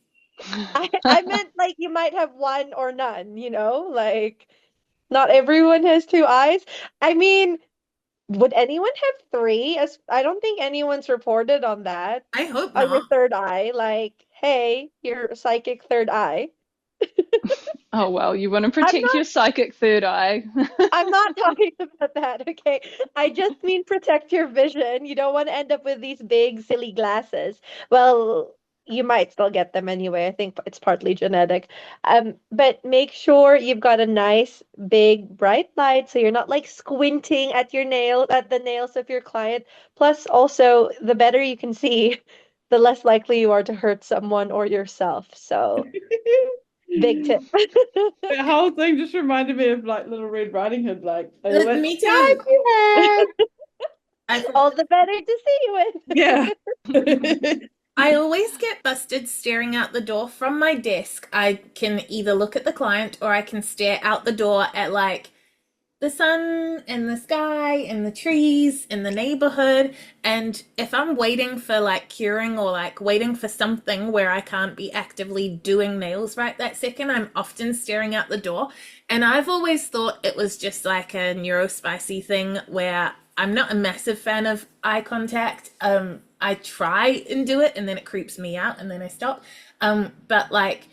I meant like you might have one or none, you know? Like not everyone has two eyes. I mean, would anyone have three? As I don't think anyone's reported on that. I hope On your not. third eye, like, hey, your psychic third eye. Oh, well, you want to I'm protect not your psychic third eye. I'm not talking about that, okay? I just mean protect your vision. You don't want to end up with these big, silly glasses. Well, you might still get them anyway. I think it's partly genetic. But make sure you've got a nice, big, bright light so you're not like squinting at at the nails of your client. Plus, also, the better you can see, the less likely you are to hurt someone or yourself. So, big tip. That whole thing just reminded me of like Little Red Riding Hood, like, oh, what Me size too. you have? I All the better to see you with. Yeah. I always get busted staring out the door from my desk. I can either look at the client or I can stare out the door at like the sun and the sky and the trees in the neighborhood. And if I'm waiting for like curing or like waiting for something where I can't be actively doing nails right that second, I'm often staring out the door. And I've always thought it was just like a neurospicy thing where I'm not a massive fan of eye contact. I try and do it and then it creeps me out and then I stop. But like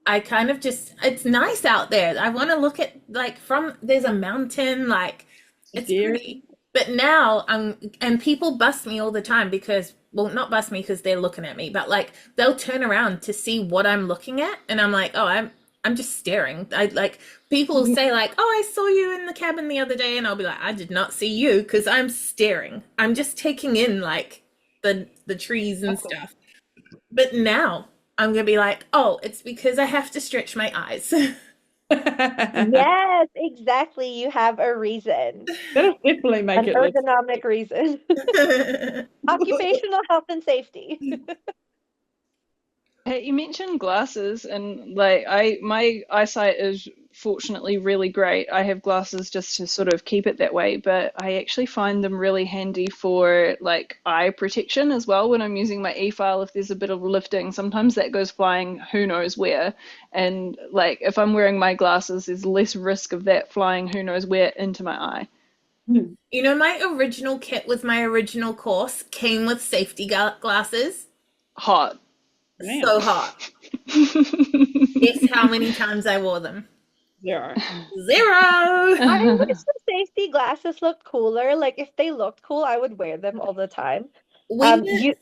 I kind of just, it's nice out there. I want to look at, like, there's a mountain, like, it's Deer. pretty. But now, and people bust me all the time because, well, not bust me because they're looking at me, but, like, they'll turn around to see what I'm looking at. And I'm like, oh, I'm just staring. People will say, like, oh, I saw you in the cabin the other day. And I'll be like, I did not see you because I'm staring. I'm just taking in, like, the trees and stuff. But now, I'm gonna be like, oh, it's because I have to stretch my eyes. Yes, exactly. You have a reason, That'll definitely make an it less. ergonomic reason. Occupational health and safety. Hey, you mentioned glasses, and like my eyesight is fortunately really great. I have glasses just to sort of keep it that way, but I actually find them really handy for like eye protection as well when I'm using my e-file. If there's a bit of lifting, sometimes that goes flying who knows where, and like if I'm wearing my glasses, there's less risk of that flying who knows where into my eye. You know, my original kit with my original course came with safety glasses. Hot. Man. So hot. Guess how many times I wore them? 0. 0. I wish the safety glasses looked cooler. Like if they looked cool, I would wear them all the time. We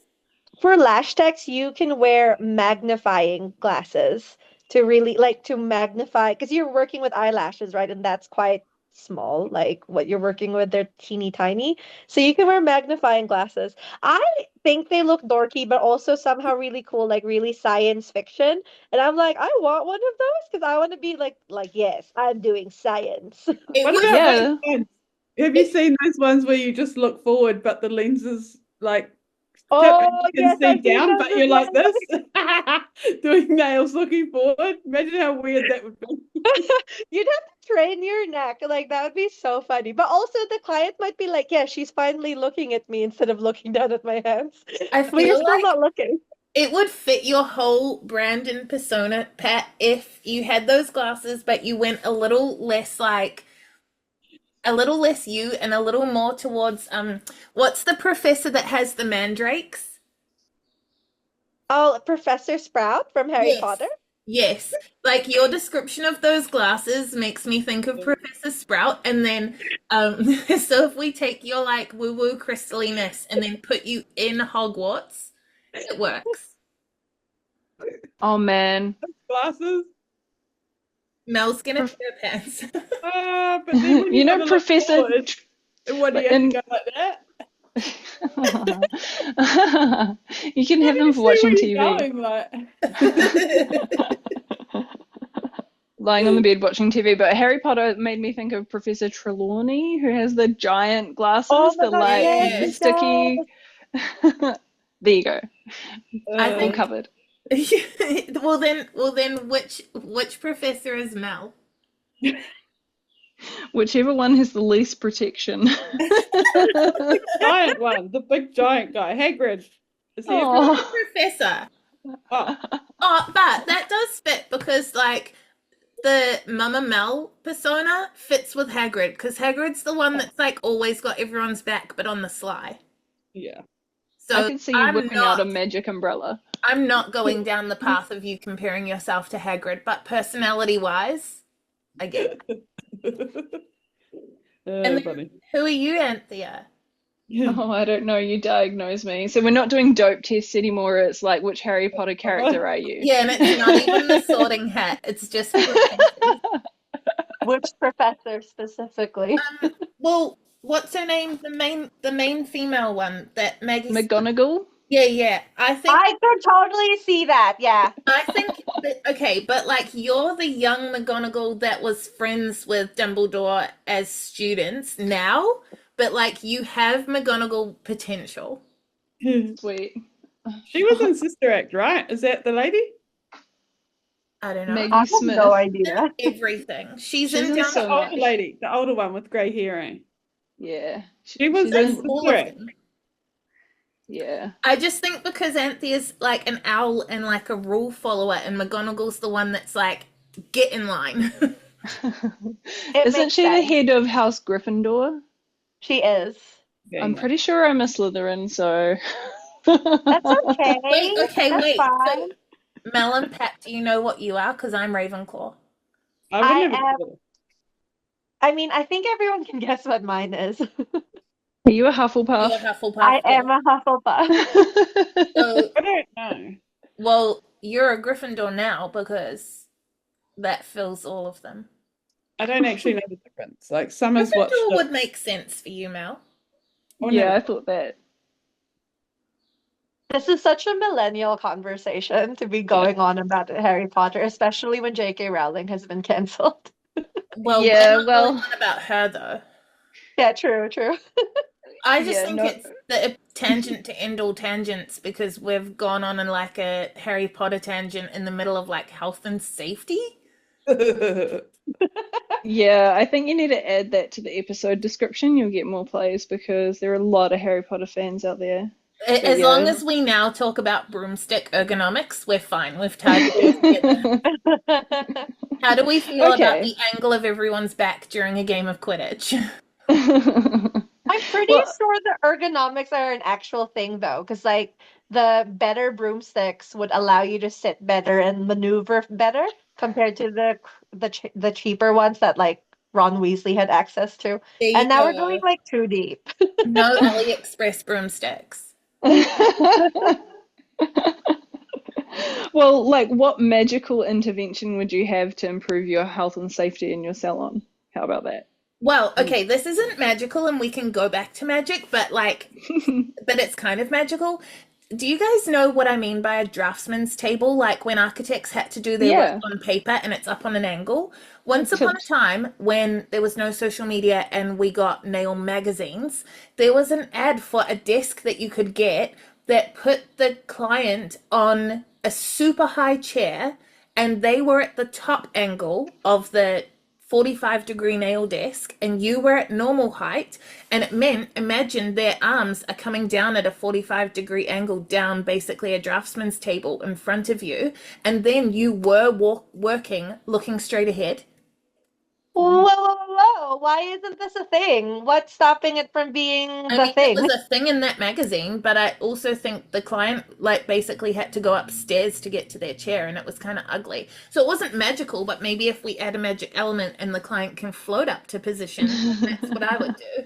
For lash techs, you can wear magnifying glasses to really like to magnify because you're working with eyelashes, right? And that's quite small, like what you're working with, they're teeny tiny. So you can wear magnifying glasses. I think they look dorky, but also somehow really cool, like really science fiction. And I'm like, I want one of those because I want to be like, yes, I'm doing science. it What was about Yeah. those ones? Have you seen those ones where you just look forward, but the lens is like tip and Oh, you can yes, see I've seen down, those but as you're like well. this, doing nails looking forward? Imagine how weird that would be. You'd have to strain your neck. Like that would be so funny. But also the client might be like, yeah, she's finally looking at me instead of looking down at my hands. I But you're feel still like not looking. it would fit your whole brand and persona, Pat, if you had those glasses, but you went a little less like a little less you and a little more towards what's the professor that has the mandrakes? Oh, Professor Sprout from Harry Yes. Potter? Yes. Like your description of those glasses makes me think of Professor Sprout. And then so if we take your like woo-woo crystaliness and then put you in Hogwarts, it works. Oh man. Glasses. Mel's gonna pee her pants. But then when You know, gotta look Professor forward, what do you have to go like that? You can How have do them you for see where watching you're TV. going, like? Lying on the bed watching TV. But Harry Potter made me think of Professor Trelawney, who has the giant glasses, Oh my the God, like yes, he sticky. There you go. I All think covered. well then which professor is Mel? Whichever one has the least protection. Giant one, the big giant guy, Hagrid. Is he a Oh. Professor. Oh, Oh, but that does fit because like the Mama Mel persona fits with Hagrid because Hagrid's the one that's like always got everyone's back but on the sly. yeah. I So could see you whipping out a magic umbrella. I'm not going down the path of you comparing yourself to Hagrid, but personality wise, I get it. And then, Funny. who are you, Anthea? Oh, I don't know. You diagnose me. So we're not doing dope tests anymore. It's like, which Harry Potter character are you? Yeah, and it's not even the sorting hat. It's just professors. Which professor specifically? Well, what's her name? The main female one that Maggie. McGonagall? Yeah. I could totally see that. Yeah. think that, okay, but like you're the young McGonagall that was friends with Dumbledore as students now, but like you have McGonagall potential. Sweet. She was in Sister Act, right? Is that the lady? I don't know. Maggie I have Smith. no idea. Everything. She's She's in in down so The much. older lady, the older one with grey hair. Yeah. She was she's in in, all Sister of Act. them. yeah. I just think because Anthea's like an owl and like a rule follower, and McGonagall's the one that's like, get in line. Isn't makes she the sense. head of House Gryffindor? She is. I'm pretty sure I'm a Slytherin, so. That's okay. Wait, That's wait. fine. So, Mel and Pat, do you know what you are? Because I'm Ravenclaw. I I would never am- do I mean, I think everyone can guess what mine is. Are you a Hufflepuff? You're Hufflepuff. I yeah. am a Hufflepuff. So, I don't know. well, you're a Gryffindor now because that fills all of them. I don't actually know the difference. Like Summer's watched Gryffindor it. would make sense for you, Mel. Oh, Yeah, no. I thought that. This is such a millennial conversation to be going on about Harry Potter, especially when J.K. Rowling has been cancelled. Well, Yeah, we're not well- going on about her though. Yeah, true. I just Yeah, think no- it's the tangent to end all tangents because we've gone on in like a Harry Potter tangent in the middle of like health and safety. Yeah, I think you need to add that to the episode description. You'll get more plays because there are a lot of Harry Potter fans out there. As yeah. long as we now talk about broomstick ergonomics, we're fine. We've tied it all together. How do we feel about Okay. the angle of everyone's back during a game of Quidditch? I'm pretty Well- sure the ergonomics are an actual thing though, because like the better broomsticks would allow you to sit better and maneuver better compared to the cheaper ones that like Ron Weasley had access to. There you And now we're go. going like too deep. No AliExpress broomsticks. Well, like what magical intervention would you have to improve your health and safety in your salon? How about that? Well, okay, this isn't magical and we can go back to magic, but like, but it's kind of magical. Do you guys know what I mean by a draftsman's table? Like when architects had to do their Yeah. work on paper and it's up on an angle. Once upon a time, when there was no social media and we got nail magazines, there was an ad for a desk that you could get that put the client on a super high chair and they were at the top angle of the 45-degree nail desk and you were at normal height, and it meant, imagine their arms are coming down at a 45-degree angle down basically a draftsman's table in front of you, and then you were working looking straight ahead. Whoa, whoa, whoa. Why isn't this a thing? What's stopping it from being I the mean, it thing? was a thing in that magazine, but I also think the client like basically had to go upstairs to get to their chair, and it was kind of ugly. So it wasn't magical, but maybe if we add a magic element and the client can float up to position, that's what I would do.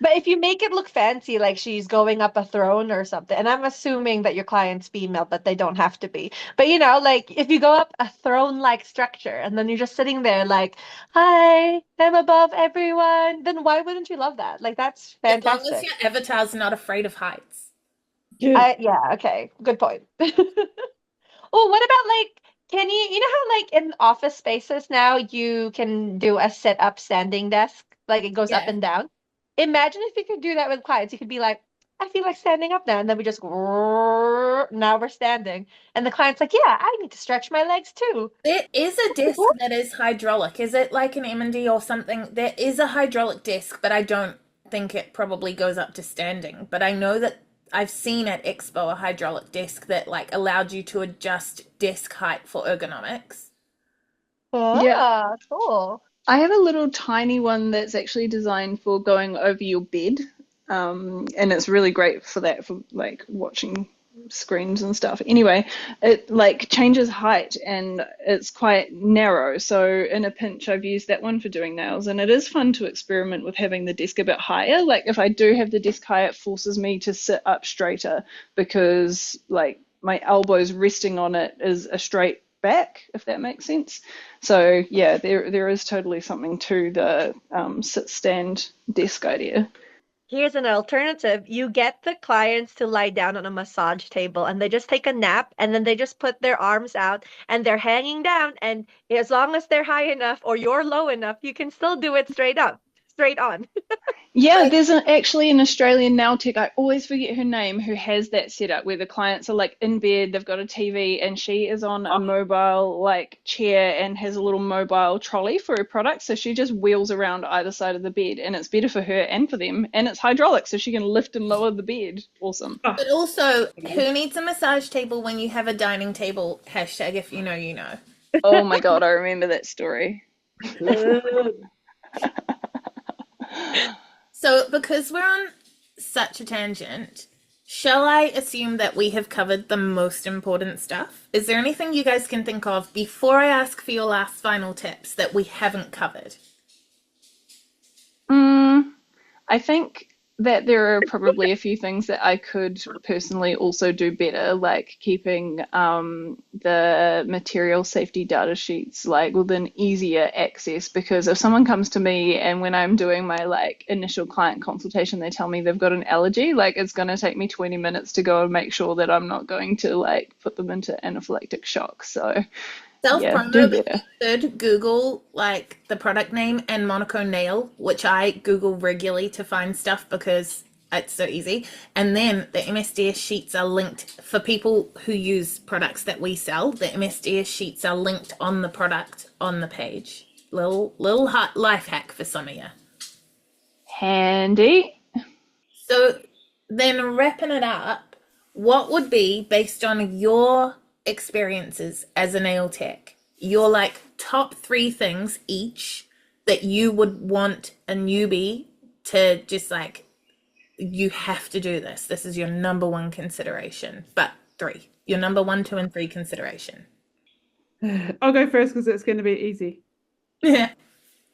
But if you make it look fancy, like she's going up a throne or something, and I'm assuming that your client's female, but they don't have to be. But like if you go up a throne-like structure and then you're just sitting there like, "Hi, I'm above everyone," then why wouldn't you love that? Like that's As long as fantastic. your avatar's not afraid of heights. Good. Yeah, okay. Good point. Oh, what about like, can you know how like in office spaces now you can do a sit up standing desk, like it goes up Yeah. and down? Imagine if you could do that with clients. You could be like, I feel like standing up now, and then we just now we're standing, and the client's like, yeah, I need to stretch my legs too. There is a desk that is hydraulic. Is it like an M&D or something? There is a hydraulic desk, but I don't think it probably goes up to standing. But I know that I've seen at Expo a hydraulic desk that like allowed you to adjust desk height for ergonomics. Yeah. Ah, cool. I have a little tiny one that's actually designed for going over your bed. And it's really great for that, for like watching screens and stuff. Anyway, it like changes height and it's quite narrow. So in a pinch, I've used that one for doing nails, and it is fun to experiment with having the desk a bit higher. Like if I do have the desk high, it forces me to sit up straighter because like my elbows resting on it is a straight back, if that makes sense. So yeah, there is totally something to the sit stand desk idea. Here's an alternative. You get the clients to lie down on a massage table and they just take a nap and then they just put their arms out and they're hanging down. And as long as they're high enough or you're low enough, you can still do it straight up, straight on. Yeah, there's actually an Australian nail tech, I always forget her name, who has that setup where the clients are like in bed, they've got a TV, and she is on a mobile like chair and has a little mobile trolley for her product. So she just wheels around either side of the bed, and it's better for her and for them, and it's hydraulic, so she can lift and lower the bed. Awesome. But also, who needs a massage table when you have a dining table? Hashtag if you know, you know. Oh my God, I remember that story. So, because we're on such a tangent, shall I assume that we have covered the most important stuff? Is there anything you guys can think of before I ask for your last final tips that we haven't covered? I think that there are probably a few things that I could personally also do better, like keeping the material safety data sheets like within easier access. Because if someone comes to me and when I'm doing my like initial client consultation, they tell me they've got an allergy, like it's going to take me 20 minutes to go and make sure that I'm not going to like put them into anaphylactic shock. So yeah, do Self-promo, but better. you could Google like the product name and Monaco Nail, which I Google regularly to find stuff because it's so easy. And then the MSDS sheets are linked for people who use products that we sell. The MSDS sheets are linked on the product on the page. Little hot life hack for some of you. Handy. So then wrapping it up, what would be based on your experiences as a nail tech, your like top 3 things each that you would want a newbie to just like, you have to do this. This is your number 1 consideration. But 3, your number 1, 2, and 3 consideration. I'll go first because it's going to be easy. Yeah.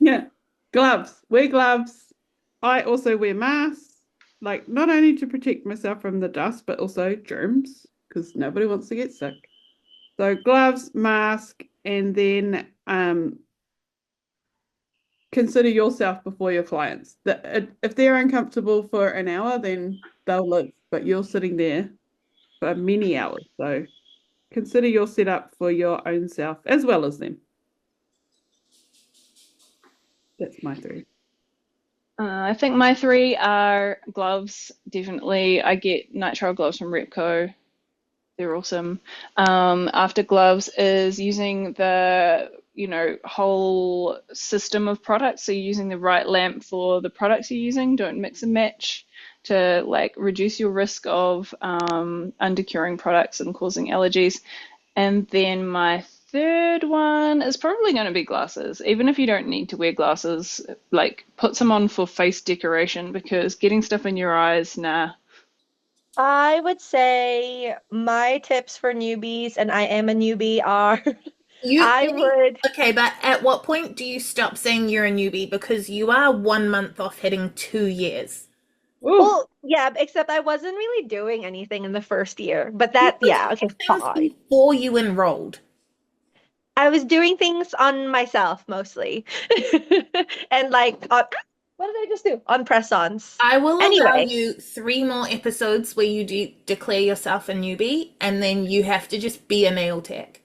Yeah. Gloves. Wear gloves. I also wear masks, like not only to protect myself from the dust, but also germs because nobody wants to get sick. So gloves, mask, and then consider yourself before your clients. If they're uncomfortable for an hour, then they'll live, but you're sitting there for many hours. So consider your setup for your own self as well as them. That's my 3. I think my 3 are gloves, definitely. I get nitrile gloves from Repco. They're awesome. After gloves is using the whole system of products. So you're using the right lamp for the products you're using. Don't mix and match to like reduce your risk of undercuring products and causing allergies. And then my third one is probably going to be glasses. Even if you don't need to wear glasses, like put some on for face decoration because getting stuff in your eyes, nah. I would say my tips for newbies, and I am a newbie, are You I would. okay, but at what point do you stop saying you're a newbie? Because you are 1 month off hitting 2 years. Ooh. Well, yeah, except I wasn't really doing anything in the first year. But You that, were yeah, okay, doing things fine. before you enrolled. I was doing things on myself mostly. And like, what did I just do? On press-ons. I will allow Anyway, you 3 more episodes where you declare yourself a newbie, and then you have to just be a nail tech.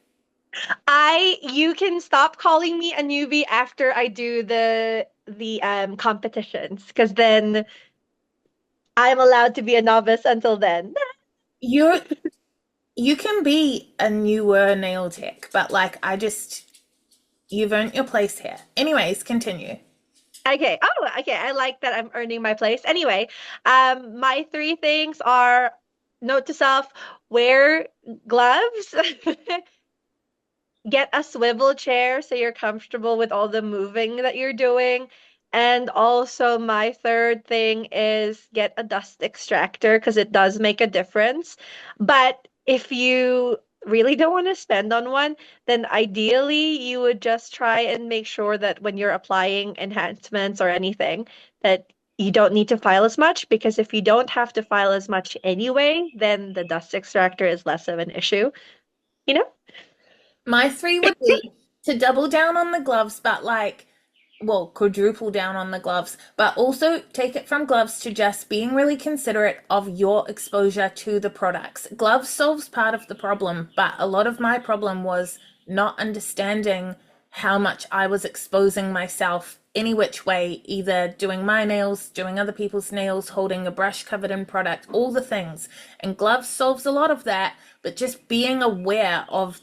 you can stop calling me a newbie after I do the competitions, because then I'm allowed to be a novice until then. You're you can be a newer nail tech, but like you've earned your place here. Anyways, continue. Okay. Oh, okay. I like that I'm earning my place. Anyway, my three things are: note to self, wear gloves, get a swivel chair so you're comfortable with all the moving that you're doing. And also, my third thing is get a dust extractor because it does make a difference. But if you really don't want to spend on one, then ideally you would just try and make sure that when you're applying enhancements or anything, that you don't need to file as much, because if you don't have to file as much anyway, then the dust extractor is less of an issue, you know? My three would be to double down on the gloves, but like, well, quadruple down on the gloves, but also take it from gloves to just being really considerate of your exposure to the products. Gloves solves part of the problem, but a lot of my problem was not understanding how much I was exposing myself any which way, either doing my nails, doing other people's nails, holding a brush covered in product, all the things. And gloves solves a lot of that, but just being aware of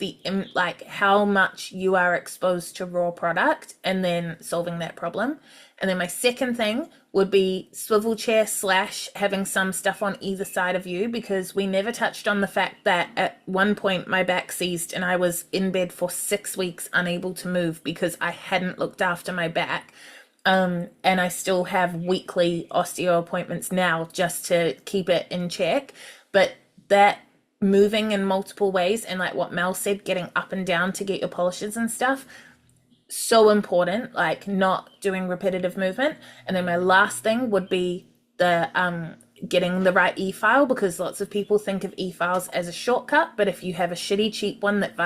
like how much you are exposed to raw product and then solving that problem. And then my second thing would be swivel chair / having some stuff on either side of you, because we never touched on the fact that at one point my back seized and I was in bed for 6 weeks unable to move because I hadn't looked after my back. And I still have weekly osteo appointments now just to keep it in check. But that moving in multiple ways, and like what Mel said, getting up and down to get your polishes and stuff, so important, like not doing repetitive movement. And then my last thing would be the getting the right e-file, because lots of people think of e-files as a shortcut, but if you have a shitty cheap one that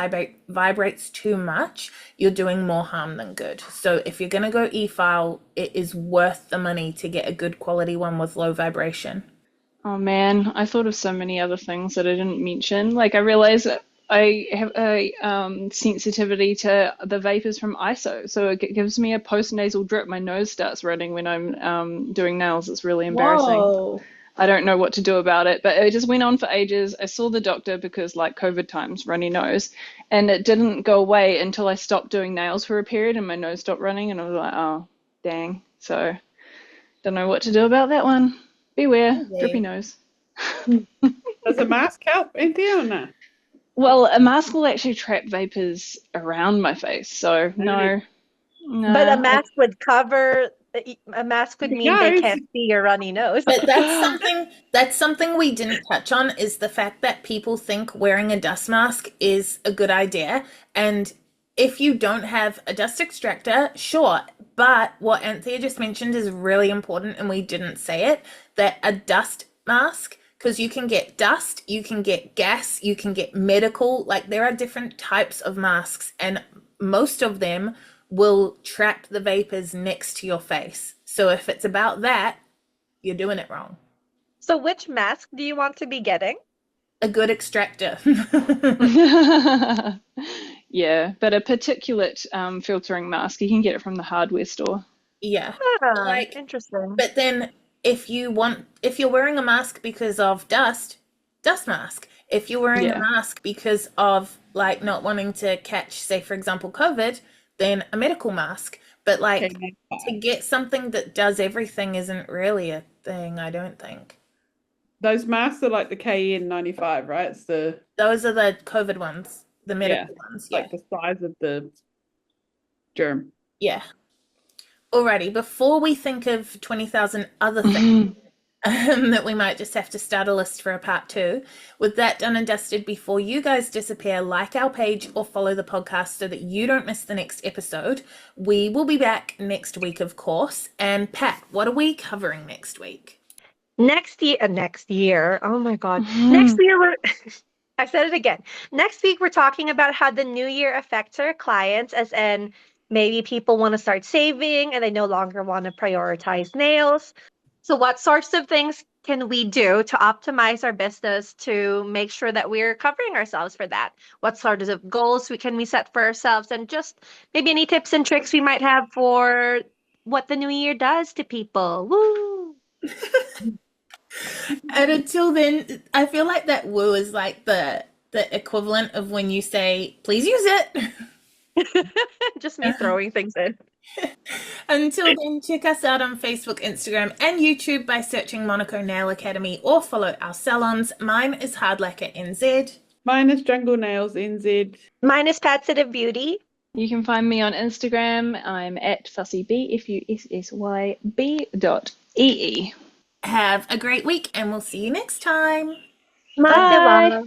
vibrates too much, you're doing more harm than good. So if you're going to go e-file, it is worth the money to get a good quality one with low vibration. Oh man, I thought of so many other things that I didn't mention. Like I realized that I have a sensitivity to the vapors from ISO, so it gives me a post-nasal drip. My nose starts running when I'm doing nails. It's really embarrassing. Whoa. I don't know what to do about it, but it just went on for ages. I saw the doctor because like COVID times, runny nose, and it didn't go away until I stopped doing nails for a period and my nose stopped running, and I was like, oh, dang. So don't know what to do about that one. Beware, drippy nose. Does a mask help, Anthea, or no? Well, a mask will actually trap vapors around my face, so no. But a Nah, mask would cover, a mask would mean they Nose. can't see your runny nose. But that's something we didn't touch on, is the fact that people think wearing a dust mask is a good idea. And if you don't have a dust extractor, sure. But what Anthea just mentioned is really important, and we didn't say it, that a dust mask, because you can get dust, you can get gas, you can get medical, like there are different types of masks, and most of them will trap the vapors next to your face. So if it's about that, you're doing it wrong. So which mask do you want to be getting? A good extractor. yeah, but a particulate filtering mask, you can get it from the hardware store. Yeah. Ah, Like, interesting. but then if you're wearing a mask because of dust mask. If you're wearing a Yeah. mask because of like not wanting to catch, say for example, COVID, than a medical mask. But like to K95. get something that does everything isn't really a thing, I don't think. Those masks are like the KN95, right? It's Those are the COVID ones, the medical ones. Yeah. like the size of the germ. Yeah. Alrighty, before we think of 20,000 other things that we might just have to start a list for a part 2, with that done and dusted, before you guys disappear, like our page or follow the podcast so that you don't miss the next episode. We will be back next week, of course. And Pat, what are we covering next week? Next year. Oh my God. Next year, I said it again. Next week, we're talking about how the new year affects our clients, as in maybe people want to start saving and they no longer want to prioritize nails. So, what sorts of things can we do to optimize our business to make sure that we're covering ourselves for that? What sorts of goals can we set for ourselves? And just maybe any tips and tricks we might have for what the new year does to people. Woo! And until then, I feel like that woo is like the equivalent of when you say, please use it. Just me throwing things in. Until then, check us out on Facebook, Instagram, and YouTube by searching Monaco Nail Academy, or follow our salons. Mine is Hard Lacquer NZ. Mine is Jungle Nails NZ. Mine is Patsitive Beauty. You can find me on Instagram. I'm at fussyb, FUSSYB.ee. Have a great week, and we'll see you next time. Bye.